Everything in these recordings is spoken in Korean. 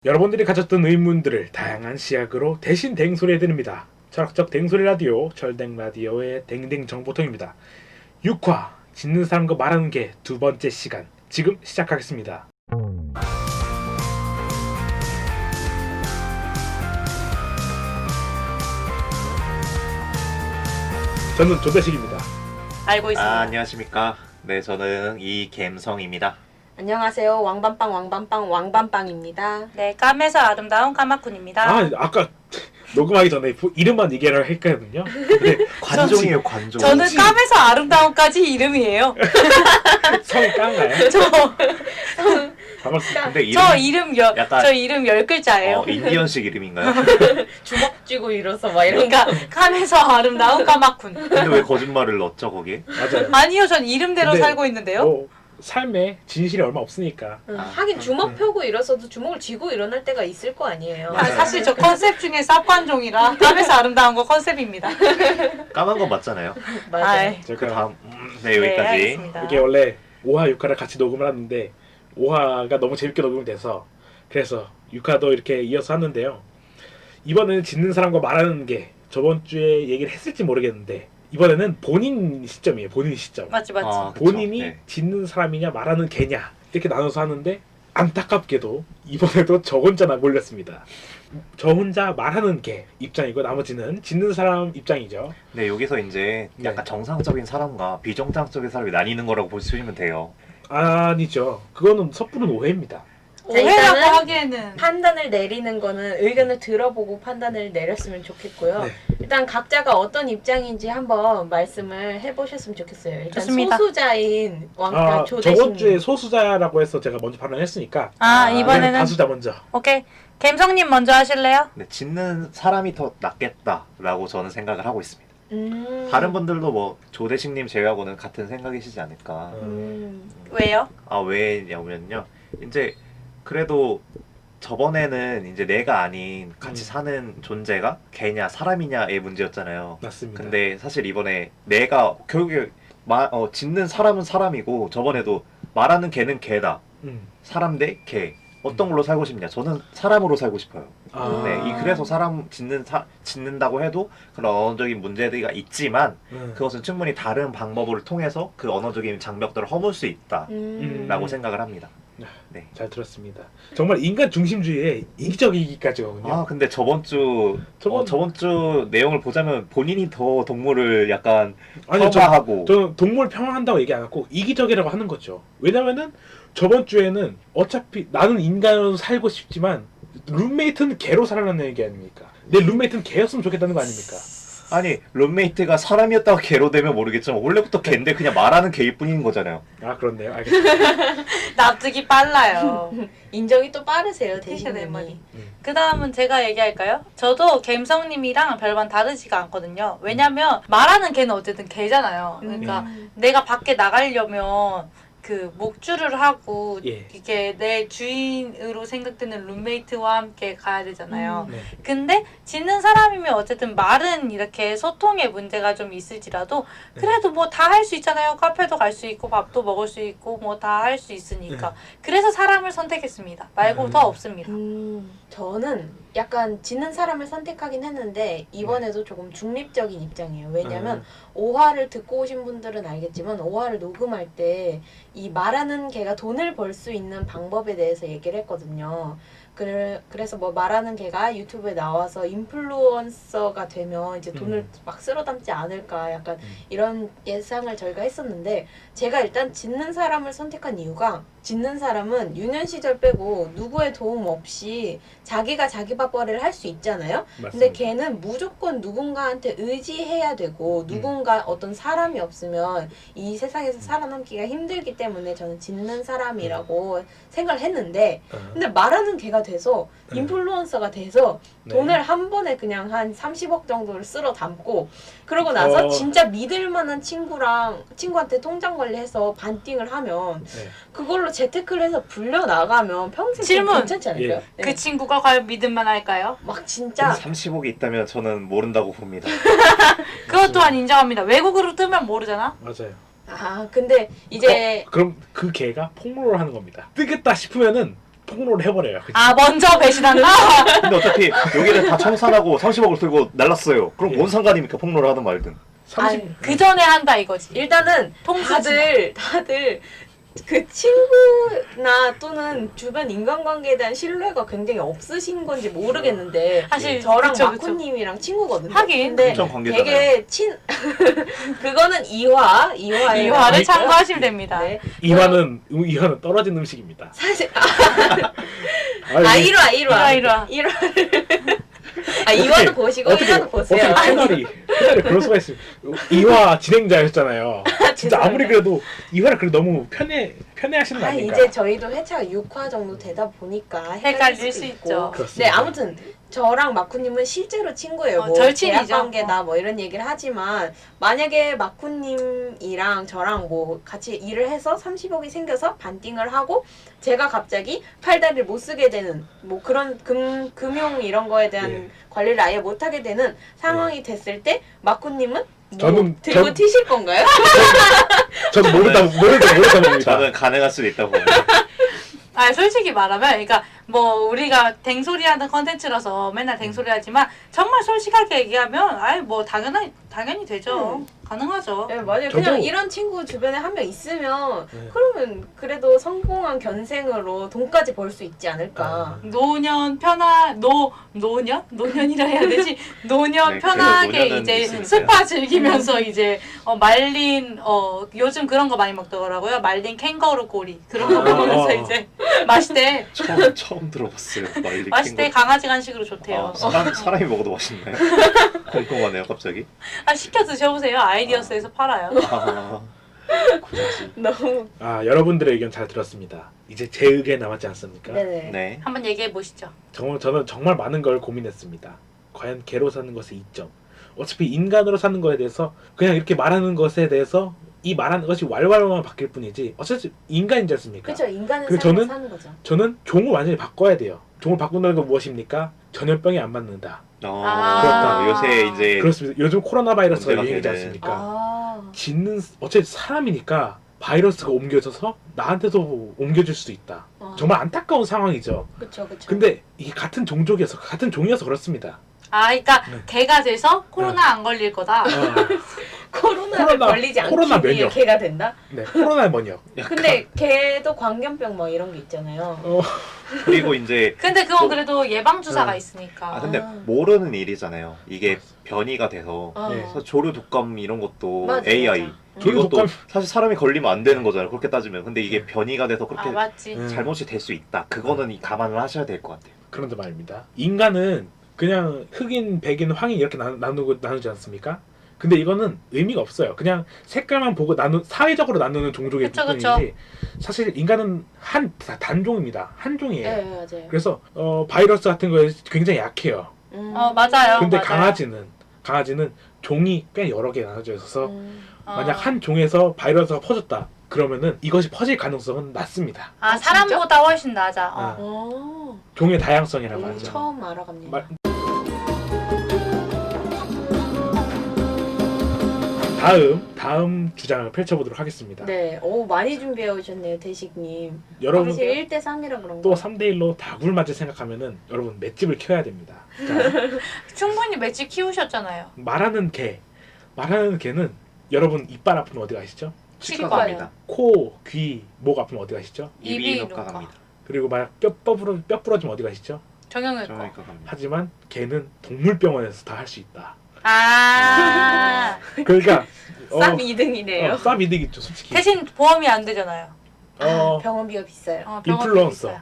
여러분들이 가졌던 의문들을 다양한 시각으로 대신 댕소리해드립니다. 철학적 댕소리 라디오, 철댕 라디오의 댕댕 정보통입니다. 6화, 짓는 사람과 말하는 게 두 번째 시간, 지금 시작하겠습니다. 저는 조대식입니다. 알고 있습니다. 안녕하십니까. 네, 저는 이갬성입니다. 안녕하세요. 왕밤빵입니다. 네, 까매서 아름다운 까마쿤입니다. 아까 녹음하기 전에 이름만 얘기를 했거든요. 근데 관종이에요, 관종. 저는 까매서 아름다운까지 이름이에요. 성이 깡가요? 저 반갑습니다. 근데 저 이름 10글자예요. 인디언식 이름인가요? 주먹 쥐고 일어서 막 이런 그러니까 까매서 아름다운 까마쿤. 근데 왜 거짓말을 넣었죠, 거기에? 맞아요. 아니요, 전 이름대로 근데 살고 있는데요. 뭐, 삶에 진실이 얼마 없으니까. 하긴 주먹 펴고 일어서도 주먹을 쥐고 일어날 때가 있을 거 아니에요. 아, 사실 저 컨셉 중에 쌉관종이라 까매서 아름다운 거 컨셉입니다. 까만 건 맞잖아요. 맞아요. 아이, 그 제가 다음, 네, 여기까지. 알겠습니다. 이게 원래 5화, 6화를 같이 녹음을 하는데 5화가 너무 재밌게 녹음돼서 그래서 6화도 이렇게 이어서 하는데요. 이번에는 짓는 사람과 말하는 게 저번 주에 얘기를 했을지 모르겠는데 이번에는 본인 시점이에요. 본인 시점. 맞지. 그쵸. 본인이 네. 짓는 사람이냐 말하는 개냐 이렇게 나눠서 하는데 안타깝게도 이번에도 저 혼자나 몰렸습니다. 저 혼자 말하는 개 입장이고 나머지는 짓는 사람 입장이죠. 네, 여기서 이제 약간 정상적인 사람과 비정상적인 사람이 나뉘는 거라고 보시면 돼요. 아니죠. 그거는 섣부른 오해입니다. 오해라고 일단은 하기에는 판단을 내리는 거는 의견을 들어보고 판단을 내렸으면 좋겠고요. 네. 일단 각자가 어떤 입장인지 한번 말씀을 해보셨으면 좋겠어요. 일단 좋습니다. 소수자인 저번 조대신 주에 소수자라고 해서 제가 먼저 발언했으니까 이번에는 다수자 먼저. 오케이. 갬성님 먼저 하실래요? 네, 짓는 사람이 더 낫겠다라고 저는 생각을 하고 있습니다. 다른 분들도 뭐 조대식님 제외하고는 같은 생각이시지 않을까. 왜요? 왜냐면요. 이제 그래도 저번에는 이제 내가 아닌 같이 사는 존재가 개냐 사람이냐의 문제였잖아요. 맞습니다. 근데 사실 이번에 내가 결국에 짓는 사람은 사람이고 저번에도 말하는 개는 개다. 사람 대 개. 어떤 걸로 살고 싶냐? 저는 사람으로 살고 싶어요. 네, 그래서 사람 짓는다고 해도 그런 언어적인 문제가 있지만 그것은 충분히 다른 방법을 통해서 그 언어적인 장벽들을 허물 수 있다라고 생각을 합니다. 네. 잘 들었습니다. 정말 인간 중심주의의 이기적이기까지거든요. 근데 저번 주 내용을 보자면 본인이 더 동물을 약간 폄하하고 저는 동물 평화한다고 얘기 안 하고 이기적이라고 하는 거죠. 왜냐면은 저번 주에는 어차피 나는 인간으로 살고 싶지만 룸메이트는 개로 살아라는 얘기 아닙니까? 내 룸메이트는 개였으면 좋겠다는 거 아닙니까? 아니 룸메이트가 사람이었다가 개로 되면 모르겠지만 원래부터 개인데 그냥 말하는 개일 뿐인 거잖아요. 그렇네요. 알겠습니다. 납득이 빨라요. 인정이 또 빠르세요, 내 대신님이. 머리. 그 다음은 제가 얘기할까요? 저도 갬성님이랑 별반 다르지가 않거든요. 왜냐면 말하는 개는 어쨌든 개잖아요. 그러니까 내가 밖에 나가려면 그 목줄을 하고 이게 내 주인으로 생각되는 룸메이트와 함께 가야 되잖아요. 근데 짓는 사람이면 어쨌든 말은 이렇게 소통의 문제가 좀 있을지라도 그래도 뭐 다 할 수 있잖아요. 카페도 갈 수 있고 밥도 먹을 수 있고 뭐 다 할 수 있으니까. 그래서 사람을 선택했습니다. 말고 더 없습니다. 저는 약간 짓는 사람을 선택하긴 했는데 이번에도 조금 중립적인 입장이에요. 왜냐면 5화를 듣고 오신 분들은 알겠지만 5화를 녹음할 때 이 말하는 개가 돈을 벌 수 있는 방법에 대해서 얘기를 했거든요. 그래서 뭐 말하는 개가 유튜브에 나와서 인플루언서가 되면 이제 돈을 막 쓸어 담지 않을까 약간 이런 예상을 저희가 했었는데 제가 일단 짓는 사람을 선택한 이유가 짓는 사람은 유년 시절 빼고 누구의 도움 없이 자기가 자기 밥벌이를 할 수 있잖아요. 맞습니다. 근데 걔는 무조건 누군가한테 의지해야 되고 누군가 어떤 사람이 없으면 이 세상에서 살아남기가 힘들기 때문에 저는 짓는 사람이라고 생각을 했는데 근데 말하는 개가 돼서 인플루언서가 돼서 돈을 한 번에 그냥 한 30억 정도를 쓸어 담고 그러고 나서 진짜 믿을 만한 친구한테 통장 관리해서 반띵을 하면 그걸로 재테크를 해서 불려 나가면 평생 질문! 괜찮지 않을까요? 그 친구가 과연 믿을만 할까요? 막 진짜 30억이 있다면 저는 모른다고 봅니다. 그것 또한 인정합니다. 외국으로 뜨면 모르잖아? 맞아요. 근데 이제 그럼 그 개가 폭로를 하는 겁니다. 뜨겠다 싶으면은 폭로를 해버려요. 그치? 아 먼저 배신한다. 근데 어차피 여기를 다 청산하고 30억을 들고 날랐어요. 그럼 뭔 상관입니까? 폭로를 하든 말든. 30. 아니, 그 전에 한다 이거지. 일단은 통수지. 다들 그 친구나 또는 주변 인간관계에 대한 신뢰가 굉장히 없으신 건지 모르겠는데 사실 저랑 그쵸, 마코님이랑 친구거든요. 하긴. 근데 엄청 관계잖아요. 되게 그거는 이화에 이화를 참고하시면 됩니다. 네. 이화는 떨어진 음식입니다. 사실 아니, 이리와. 이화도 보시고 이화도 보세요. 어떻게 채널이 그럴 수가 있어요. 이화 진행자였잖아요. 진짜 아무리 그래도 이화를 그래도 너무 편해하시는 거 아닙니까? 이제 저희도 회차가 6화 정도 되다 보니까 헷갈릴 수 있죠. 그렇습니다. 네, 아무튼 저랑 마쿠님은 실제로 친구예요. 뭐 절친이죠. 대학 관계다 뭐 이런 얘기를 하지만 만약에 마쿠님이랑 저랑 뭐 같이 일을 해서 30억이 생겨서 반띵을 하고 제가 갑자기 팔다리를 못 쓰게 되는 뭐 그런 금융 이런 거에 대한 예. 관리를 아예 못 하게 되는 상황이 됐을 때 마쿠님은 뭐 저는- 들고 전- 튀실 건가요? 저는 모르다 봅니다. 저는 가능할 수도 있다고 봅니다. 아 솔직히 말하면 그러니까 뭐 우리가 댕소리하는 컨텐츠라서 맨날 댕소리하지만 정말 솔직하게 얘기하면 아이 뭐 당연히 되죠. 가능하죠. 네, 맞아요. 저도- 그냥 이런 친구 주변에 한 명 있으면 네. 그러면 그래도 성공한 견생으로 돈까지 벌 수 있지 않을까. 노년 노년이라 해야 되지. 노년 네, 편하게 그래도 노년은 이제 있으니까요. 스파 즐기면서 이제 말린 요즘 그런 거 많이 먹더라고요. 말린 캥거루 고리 그런 거 먹으면서 이제 맛있대. 처음 들어봤어요. 맛있대. 강아지 간식으로 좋대요. 사람이 먹어도 맛있나요? 궁금하네요, 갑자기. 아 시켜 드셔보세요. 아이디어스에서 팔아요. 아, 굳이. 너무 여러분들의 의견 잘 들었습니다. 이제 제 의견 남았지 않습니까? 네네. 네. 한번 얘기해 보시죠. 저는 정말 많은 걸 고민했습니다. 과연 개로 사는 것의 이점. 어차피 인간으로 사는 거에 대해서 그냥 이렇게 말하는 것에 대해서 이 말하는 것이 왈왈만 바뀔 뿐이지 어차피 인간이지 않습니까? 그렇죠. 인간은 그 삶을 저는- 사는 거죠. 저는 종을 완전히 바꿔야 돼요. 종을 바꾼다는 건 무엇입니까? 전염병이 안 맞는다. 아. 요새 이제 그렇습니다. 요즘 코로나 바이러스가 문제가 유행이지 되는- 않습니까? 짓는 어차피 사람이니까 바이러스가 옮겨져서 나한테도 옮겨질 수도 있다. 정말 안타까운 상황이죠. 그렇죠, 그렇죠. 근데 이게 같은 종이어서 그렇습니다. 아, 그러니까 네. 개가 돼서 코로나 안 걸릴 거다. 코로나를 걸리지 않기 코로나 위해 면역. 개가 된다. 네, 코로나 면역. 근데 개도 광견병 뭐 이런 게 있잖아요. 그리고 이제 근데 그건 그래도 예방 주사가 네. 있으니까. 근데 아. 모르는 일이잖아요. 이게 변이가 돼서 어. 네. 그래서 조류 독감 이런 것도 맞아, AI 맞아. 조류 이것도 독감- 사실 사람이 걸리면 안 되는 거잖아요. 그렇게 따지면. 근데 이게 변이가 돼서 그렇게 아 맞지. 음. 잘못이 될 수 있다. 그거는 감안을 하셔야 될 것 같아요. 그런데 말입니다. 인간은 그냥 흑인, 백인, 황인 이렇게 나누지 않습니까? 근데 이거는 의미가 없어요. 그냥 색깔만 보고 사회적으로 나누는 종족의 그쵸, 뿐이지 사실 인간은 단종입니다. 한 종이에요. 네, 맞아요. 그래서 바이러스 같은 거에 굉장히 약해요. 맞아요. 근데 맞아요. 강아지는 종이 꽤 여러 개 나눠져 있어서 만약 어. 한 종에서 바이러스가 퍼졌다. 그러면은 이것이 퍼질 가능성은 낮습니다. 아, 아, 사람보다 훨씬 낮아. 아. 종의 다양성이라고 하죠. 처음 알아갑니다. 말- 다음 주장을 펼쳐보도록 하겠습니다. 네, 오 많이 준비해 오셨네요, 대식님. 여러분 사실 1대 3이라 그런 또 거. 3대1로 다굴 맞을 생각하면은 여러분 맷집을 키워야 됩니다. 자, 충분히 맷집 키우셨잖아요. 말하는 개는 여러분 이빨 아프면 어디 가시죠? 치과 갑니다. 코, 귀, 목 아프면 어디 가시죠? 입이 이비인후과 누가. 갑니다. 그리고 만약 뼈 부러지면 어디 가시죠? 정형외과. 정형외과 갑니다. 하지만 개는 동물병원에서 다 할 수 있다. 아. 그러니까 쌈 2등이네요. 쌈 이득이죠 솔직히. 대신 보험이 안 되잖아요. 병원비가 비싸요. 병원비 인플루언서. 있어요.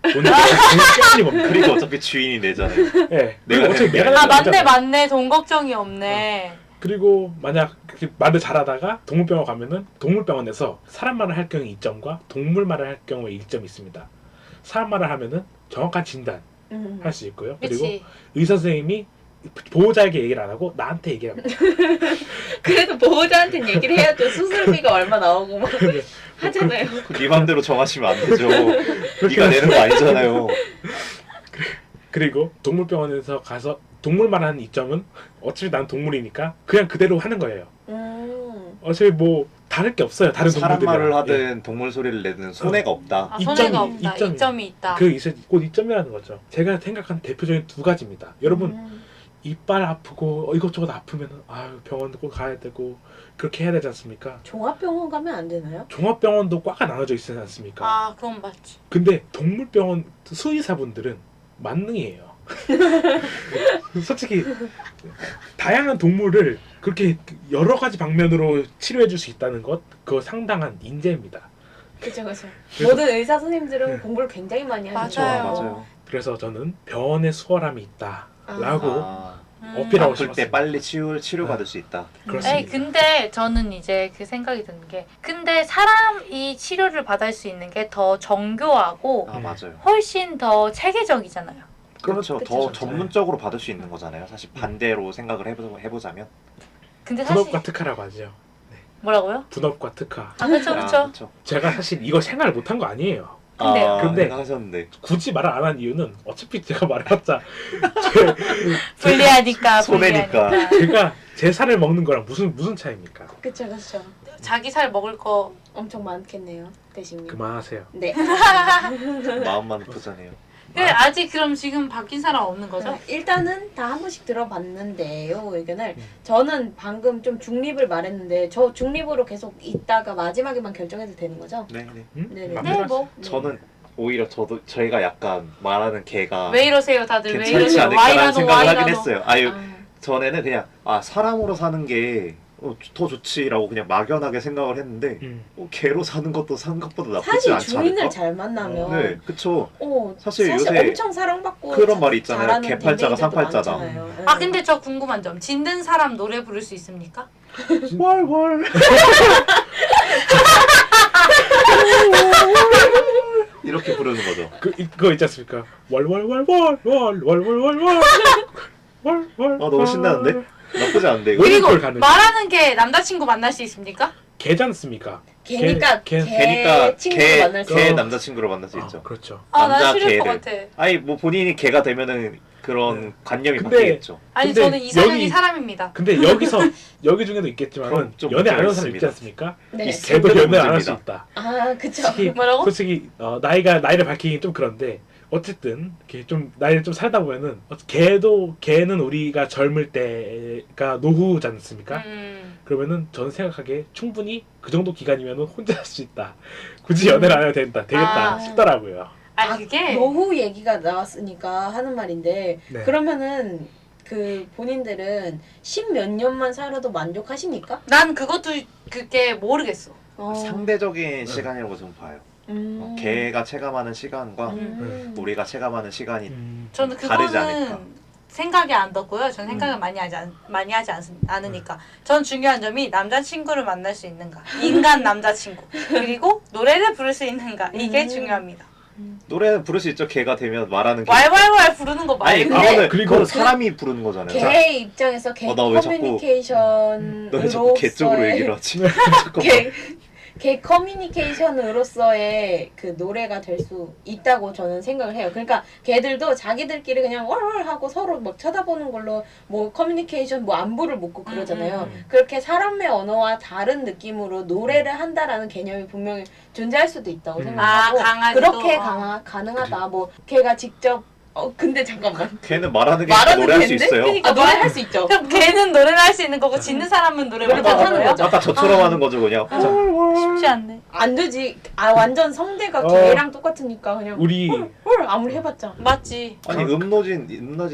돈이 깨지는 겁니다. 그리고 어차피 주인이 내잖아요. 네. 내가 그리고 어차피 내는 게 내가 아 내는 거잖아요. 맞네. 돈 걱정이 없네. 그리고 만약 말을 잘하다가 동물병원 가면은 동물병원에서 사람 말을 할 경우에 이점과 동물 말을 할 경우에 이점이 있습니다. 사람 말을 하면은 정확한 진단 할 수 있고요. 그리고 그렇지. 의사 선생님이 보호자에게 얘기를 안 하고 나한테 얘기를 합니다. 그래도 보호자한테는 얘기를 해야죠. 수술비가 얼마 나오고 막 하잖아요. 네 맘대로 정하시면 안 되죠. 그렇게 네가 내는 거 아니잖아요. 그리고 동물병원에서 가서 동물 말하는 이점은 어차피 난 동물이니까 그냥 그대로 하는 거예요. 어차피 뭐 다를 게 없어요. 다른 사람 동물들이랑. 말을 하든 동물 소리를 내든 손해가 없다. 아, 이점이- 손해가 없다. 이점이- 이점이 있다. 그 있을 곧 이점이라는 거죠. 제가 생각한 대표적인 두 가지입니다. 여러분 이빨 아프고 이것저것 아프면 아유 병원도 꼭 가야 되고 그렇게 해야 되지 않습니까? 종합병원 가면 안 되나요? 종합병원도 과가 나눠져 있지 않습니까? 아, 그건 맞지. 근데 동물병원 수의사분들은 만능이에요. 솔직히 다양한 동물을 그렇게 여러 가지 방면으로 치료해 줄 수 있다는 것 그거 상당한 인재입니다. 그쵸 그쵸. 그래서- 모든 의사 선생님들은 네. 공부를 굉장히 많이 하죠. 맞아요. 맞아요. 그래서 저는 병원에 수월함이 있다라고 아, 어필하고 아플 때 싶었습니다. 빨리 치료받을 수 있다. 그렇습니다. 에이, 근데 저는 이제 그 생각이 드는 게 근데 사람이 치료를 받을 수 있는 게 더 정교하고 아 맞아요. 훨씬 더 체계적이잖아요. 그렇죠. 그쵸, 더 그쵸. 전문적으로 받을 수 있는 거잖아요. 사실 반대로 생각을 해보자면. 근데 사실 분업과 특화라고 하죠. 뭐라고요? 분업과 특화. 아, 그렇죠, 아, 그렇죠. 그렇죠. 제가 사실 이거 생각을 못한 거 아니에요. 근데요. 아, 근데- 생각하셨는데 굳이 말을 안 한 이유는 어차피 제가 말해봤자 불리하니까 손해니까. 불리하니까. 제가 제 살을 먹는 거랑 무슨 차이입니까? 그쵸 그쵸. 자기 살 먹을 거 엄청 많겠네요 대신님. 그만하세요. 네. 마음만 부자네요. 근데 아직 그럼 지금 바뀐 사람 없는 거죠? 일단은 다 한 번씩 들어봤는데요 의견을. 음. 저는 방금 좀 중립을 말했는데 저 중립으로 계속 있다가 마지막에만 결정해도 되는 거죠? 네, 네. 응? 네네. 맘대로 네, 뭐. 네. 저는 오히려 저희가 약간 말하는 개가 왜 이러세요 다들 왜 괜찮지 이러세요 않을까라는 와이라노 생각을 하긴 와이라노 했어요. 아유 아, 전에는 그냥 사람으로 사는 게 더 좋지라고 그냥 막연하게 생각을 했는데 개로 사는 것도 생각보다 나쁘지 사실 않지 주인을 않을까? 잘 만나면 네, 그쵸. 사실 요새 엄청 사랑받고 그런 말이 있잖아요. 잘하는 개팔자가 댕댕이들도 상팔자다. 많잖아요. 네. 아 근데 저 궁금한 점 짓는 사람 노래 부를 수 있습니까? 월월 이렇게 부르는 거죠. 그거 있지 않습니까? 월월월월월월월월월 월월. 너무 신나는데? 나쁘지 않은데 이거. 그리고 걸 가는 말하는 게 남자친구 만날 수 있습니까? 개지 않습니까? 개니까 개- 걔니까 친구를 만날 수 개 있어. 남자친구로 만날 수 있죠. 그렇죠. 아 난 남자 싫을 것 개를. 같아. 아니 뭐 본인이 개가 되면은 그런 네. 관념이 근데- 바뀌겠죠. 아니 근데 저는 이상형이 여기- 사람입니다. 근데 여기 중에도 있겠지만은 그럼 좀 연애 안 하는 문제가 사람 있지 있습니다. 않습니까? 네. 있어요. 걔도 그게 연애 안 할 수 문제입니다. 있다. 아 그쵸. 솔직히 뭐라고? 솔직히 나이를 밝히긴 좀 그런데 어쨌든 이렇게 좀 나이를 좀 살다 보면은 걔는 우리가 젊을 때가 노후지 않습니까? 그러면은 저는 생각하기에 충분히 그 정도 기간이면은 혼자 할 수 있다. 굳이 연애를 안 해도 되겠다 아. 싶더라고요. 아 그게 노후 얘기가 나왔으니까 하는 말인데 네. 그러면은 그 본인들은 10몇 년만 살아도 만족하십니까? 난 그것도 그게 모르겠어. 상대적인 시간이라고 좀 봐요. 개가 체감하는 시간과 우리가 체감하는 시간이 저는 다르지 그거는 않을까. 생각이 안 떴고요. 저는 생각을 많이 하지 않으니까. 전 중요한 점이 남자친구를 만날 수 있는가. 인간 남자친구. 그리고 노래를 부를 수 있는가. 이게 중요합니다. 노래는 부를 수 있죠. 개가 되면 말하는 개. 왈왈왈 부르는 거 아니 말고. 그거는 그리고 그거는 사람이 부르는 거잖아요. 개의 입장에서 개 나 왜 자꾸- 커뮤니케이션으로서의 너 왜 자꾸 개 쪽으로 얘기를 하지? 개 커뮤니케이션으로서의 그 노래가 될 수 있다고 저는 생각을 해요. 그러니까 개들도 자기들끼리 그냥 월월 하고 서로 막 쳐다보는 걸로 뭐 커뮤니케이션 뭐 안부를 묻고 그러잖아요. 그렇게 사람의 언어와 다른 느낌으로 노래를 한다라는 개념이 분명히 존재할 수도 있다고 생각하고 강아지도. 그렇게 가능하다. 뭐 개가 직접 근데 잠깐만. 걔는 말하는 게 말하는 노래할 수 개인데? 있어요. 그러니까 노래할 수 있죠. 그럼 걔는 노래를 할 수 있는 거고 짓는 사람은 노래 노래 못하는 못하는 거예요? 거죠. 아까 저처럼 하는 거죠 그냥. 쉽지 않네. 안 되지. 완전 성대가 어. 개랑 똑같으니까 그냥 우리 아무리 해봤자. 맞지. 아니 음노진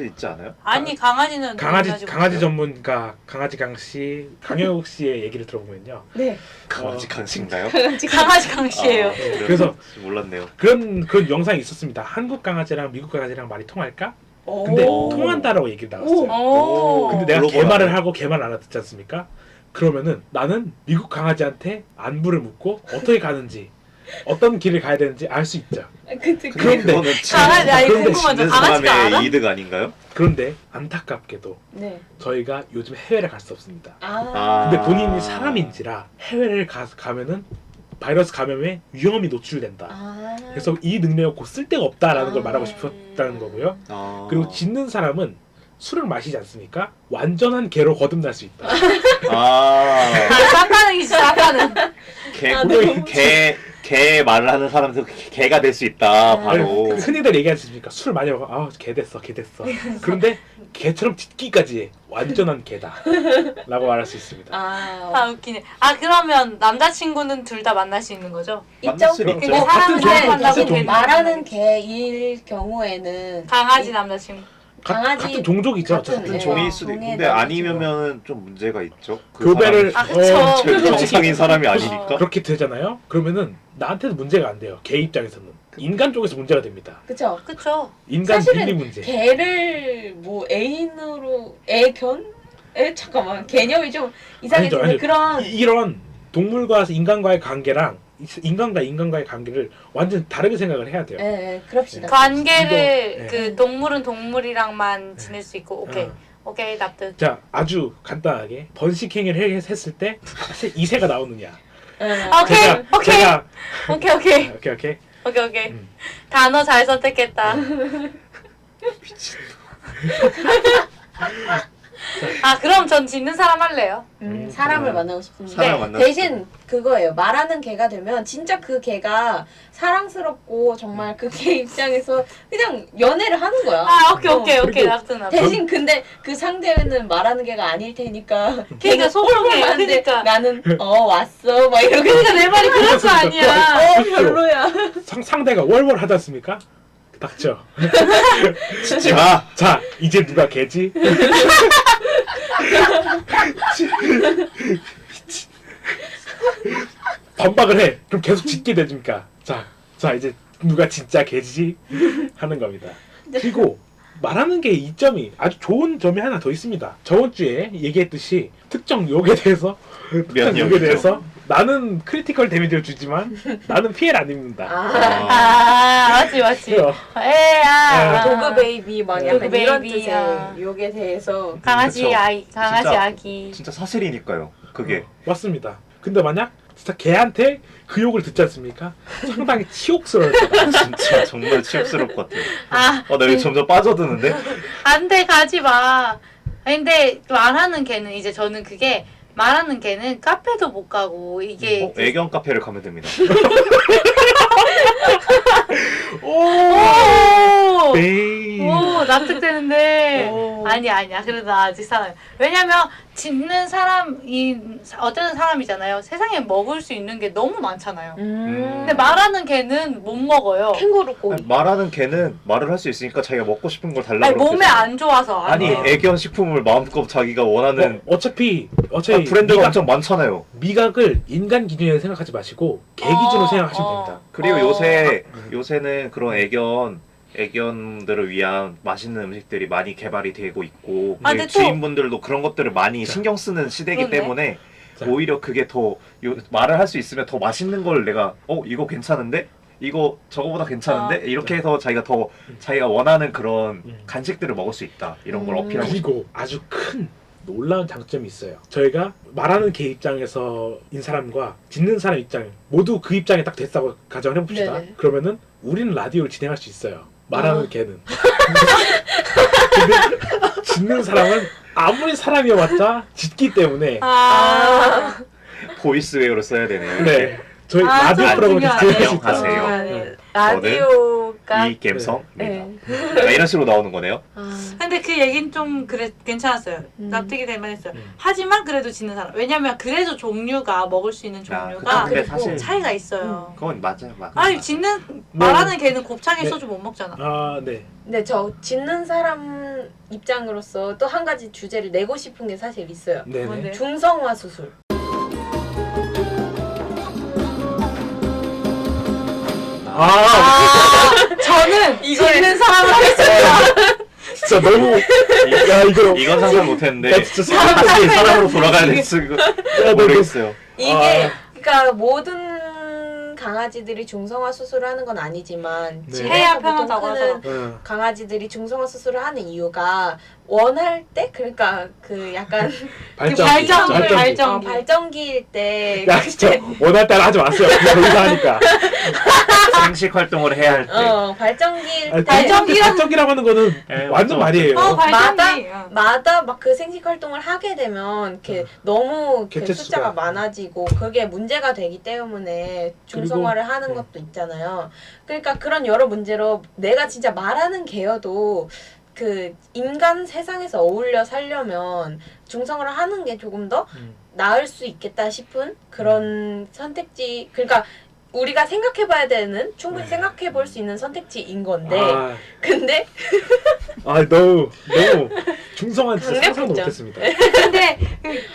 있지 않아요? 아니 강아지는 강아지 노래가지고 전문가 강아지 강씨 강영욱 씨의 얘기를 들어보면요. 네. 강아지 강신가요? 강아지 강씨예요. 아, 그래요? 그래서- 몰랐네요. 그런 영상이 있었습니다. 한국 강아지랑 미국 강아지랑 말이 통할까? 오. 근데 오. 통한다라고 얘기를 나왔어요. 오. 근데 내가 글로벌하네. 개말을 하고 개말 알아듣지 않습니까? 그러면은 나는 미국 강아지한테 안부를 묻고 어떻게 가는지 어떤 길을 가야 되는지 알 수 있죠. 그때 그런데 그거는 강아지 아니 그런데 궁금하죠. 짓는 강아지가 사람의 알아? 이득 아닌가요? 그런데 안타깝게도 네. 저희가 요즘 해외를 갈 수 없습니다. 아. 근데 본인이 사람인지라 해외를 가면은 바이러스 감염에 위험이 노출된다. 그래서 이 능력을 곧 쓸 데가 없다라는 걸 말하고 싶었다는 거고요. 아. 그리고 짓는 사람은 술을 마시지 않습니까? 완전한 개로 거듭날 수 있다. 아. 아 쌍가능이지 쌍가능. 개 말을 하는 사람도 개가 될 수 있다. 바로. 흔히들 얘기하지 않습니까? 술 많이 먹어. 아, 개 됐어. 그런데 개처럼 짖기까지 해. 완전한 개다. 라고 말할 수 있습니다. 아 웃기네. 아 그러면 남자친구는 둘 다 만날 수 있는 거죠? 만날 있죠. 수는 있죠. 근데 같은 종족, 사람은 같은 대신 종족. 말하는 개일 경우에는 강아지 남자친구. 강아지 같은 종족이죠. 같은 같은 같은 종이. 종일 수도 있고. 종에 근데 대한 아니면은 좀 문제가 있죠. 그 교배를 아 그쵸. 사람이 정상인 사람이 아니니까. 그렇게 되잖아요. 그러면은 나한테도 문제가 안 돼요. 개 입장에서는. 인간 쪽에서 문제가 됩니다. 그쵸. 그쵸. 인간 사실은倫리 문제. 개를 뭐 애인으로 애견? 잠깐만 개념이 좀 이상해지는데 아니죠. 그런 이런 동물과 인간과의 관계랑 인간과 인간과의 관계를 완전 다르게 생각을 해야 돼요. 그럽시다. 관계를 이거, 그 동물은 동물이랑만 지낼 수 있고 오케이. 어. 오케이 납득. 자, 아주 간단하게 번식행위를 했을 때 사실 이세가 나오느냐. 오케이. 오케이. 제가 오케이 오케이. 오케이. 오케이. 음. 단어 잘 선택했다. 아 그럼 전 짖는 사람 할래요. 사람을 만나고 싶은데 사람을 만나고 대신 그거예요. 말하는 개가 되면 진짜 그 개가 사랑스럽고 정말 그 개 입장에서 그냥 연애를 하는 거야. 아 오케이 그리고 납득. 대신 근데 그 상대는 말하는 개가 아닐 테니까 걔가 소중해. 하는데 그러니까. 나는 왔어 막 이러고 그러니까 내 말이 그럴 거 아니야. 별로야. 상대가 월월 하지 않습니까? 닥쳐. 짖지 마. 자, 이제 누가 개지? 반박을 해. 그럼 계속 짖게 되니까. 자 이제 누가 진짜 개지? 하는 겁니다. 그리고 말하는 게 이점이 아주 좋은 점이 하나 더 있습니다. 저번 주에 얘기했듯이 특정 욕에 대해서 나는 크리티컬 데미지를 주지만 나는 피해를 안 입는다. 아 맞지. 그래요. 에야. 도그 베이비 막 약간 도그 이런 베이비, 뜻의 아. 욕에 대해서 강아지 그쵸. 강아지 진짜. 아기. 진짜 사실이니까요. 그게. 맞습니다. 근데 만약 진짜 걔한테 그 욕을 듣지 않습니까? 상당히 치욕스러울 거다. 진짜 정말 치욕스러울 것 같아요. 아 나 여기 점점 빠져드는데? 안돼 가지 마. 아니, 근데 말하는 개는 이제 저는 그게 말하는 개는 카페도 못 가고 이게 애견 카페를 가면 됩니다. 오! 에이. 오 납득되는데 오. 아니야 그래도 나 아직 살아요. 왜냐면 짖는 사람이 어떤 사람이잖아요. 세상에 먹을 수 있는 게 너무 많잖아요. 근데 말하는 개는 못 먹어요. 캥거루 꼬리. 말하는 개는 말을 할 수 있으니까 자기가 먹고 싶은 걸 달라고 아니 그러면 몸에 되잖아. 안 좋아서 안 아니 돼요. 애견 식품을 마음껏 자기가 원하는 어차피 브랜드가 엄청 많잖아요. 미각을 인간 기준으로 생각하지 마시고 개 기준으로 생각하시면 됩니다. 그리고 어. 요새는 그런 애견들을 위한 맛있는 음식들이 많이 개발이 되고 있고 아, 근데 또- 주인분들도 그런 것들을 많이 자. 신경 쓰는 시대이기 그러네. 때문에 자. 오히려 그게 더 말을 할 수 있으면 더 맛있는 걸 내가 이거 괜찮은데? 이거 저거보다 괜찮은데? 이렇게 해서 자기가 원하는 그런 간식들을 먹을 수 있다. 이런 걸 어필하고 싶어. 그리고 아주 큰 놀라운 장점이 있어요. 저희가 말하는 개 입장에서인 사람과 짖는 사람 입장 모두 그 입장에 딱 됐다고 가정을 해봅시다. 네네. 그러면은 우리는 라디오를 진행할 수 있어요. 말하는 개는. 근데 짖는 사람은 아무리 사람이어봤자 짖기 때문에 아, 보이스웨어를 써야 되네요. 네 저희 아, 라디오 좀 프로그램을 중요하네. 진행할 수 있다. 안녕하세요. 네. 라디오가 이 감성입니다. 네. 약간 이런 식으로 나오는 거네요. 근데 그 얘기는 좀 괜찮았어요. 납득이 될 만했어요. 하지만 그래도 짖는 사람. 왜냐면 그래도 종류가 먹을 수 있는 종류가 근데 그리고 사실 차이가 있어요. 그건 맞아요. 아니 말하는 개는 곱창에 네. 소주 못 먹잖아. 아 네. 근데 저 짖는 사람 입장으로서 또 한 가지 주제를 내고 싶은 게 사실 있어요. 네네. 뭔데? 중성화 수술. 저는 이거에- 짖는 사람을 하겠습니다. 진짜 너무 야 이거 이건 상상 못했는데 나 진짜 사람으로 돌아가야 될지 야, 너 모르겠어요. 이게 그러니까 모든 강아지들이 중성화 수술을 하는 건 아니지만 네. 집에서 해야 보통 편하다고 크는 하더라고요. 강아지들이 중성화 수술을 하는 이유가 원할 때 그러니까 그 약간 발전기. 발전기일 때 야 진짜 원할 따라 하지 마세요. 그거 의사하니까. 생식 활동을 해야 할 때. 발전기일 아니, 때 발전기라고 하는 거는 에, 완전 맞죠. 말이에요. 발전기. 마다 막 그 생식 활동을 하게 되면 이렇게 너무 그 개체수가. 숫자가 많아지고 그게 문제가 되기 때문에 중성화를 하는 것도 있잖아요. 그러니까 그런 여러 문제로 내가 진짜 말하는 개여도 그 인간 세상에서 어울려 살려면 중성화를 하는 게 조금 더 나을 수 있겠다 싶은 그런 선택지. 그러니까 우리가 생각해봐야 되는 충분히 네. 생각해볼 수 있는 선택지인 건데 아, 근데 너무 중성한 진짜 상상도 강력했죠. 못했습니다. 근데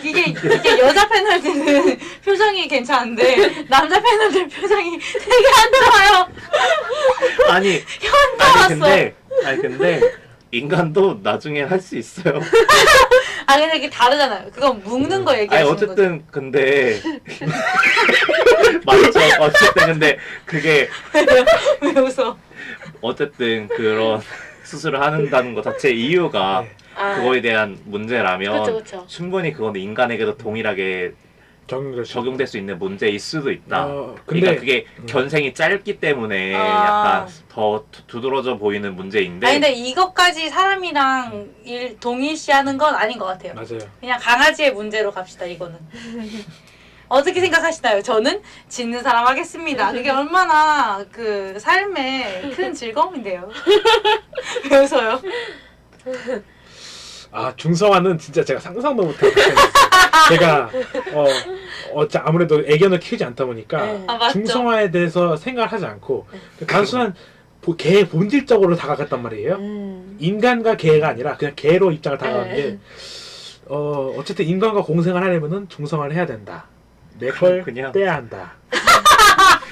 이게 여자 패널들은 표정이 괜찮은데 남자 패널들 표정이 되게 안 좋아요. 아니 근데 인간도 나중에 할 수 있어요. 아 근데 이게 다르잖아요. 그건 묶는 거 아니 얘기하시는 거죠. 어쨌든 근데 맞죠. 어쨌든 근데 그게 왜 웃어? 어쨌든 그런 수술을 한다는 것 자체 이유가 네. 그거에 대한 문제라면 그쵸. 충분히 그건 인간에게도 동일하게 적용될 수 있는 문제일 수도 있다. 근데 그러니까 그게 견생이 짧기 때문에 약간 더 두드러져 보이는 문제인데. 아니 근데 이것까지 사람이랑 동일시하는 건 아닌 것 같아요. 맞아요. 그냥 강아지의 문제로 갑시다 이거는. 어떻게 생각하시나요? 저는 짖는 사람 하겠습니다. 그게 얼마나 그 삶의 큰 즐거움인데요. 왜 웃어요? 중성화는 진짜 제가 상상도 못해요. 제가 아무래도 애견을 키우지 않다 보니까 네. 맞죠. 중성화에 대해서 생각을 하지 않고 단순한 개 본질적으로 다가갔단 말이에요. 인간과 개가 아니라 그냥 개로 입장을 다가갔는데 어쨌든 인간과 공생을 하려면은 중성화를 해야 된다. 내 걸 그냥 떼야 한다.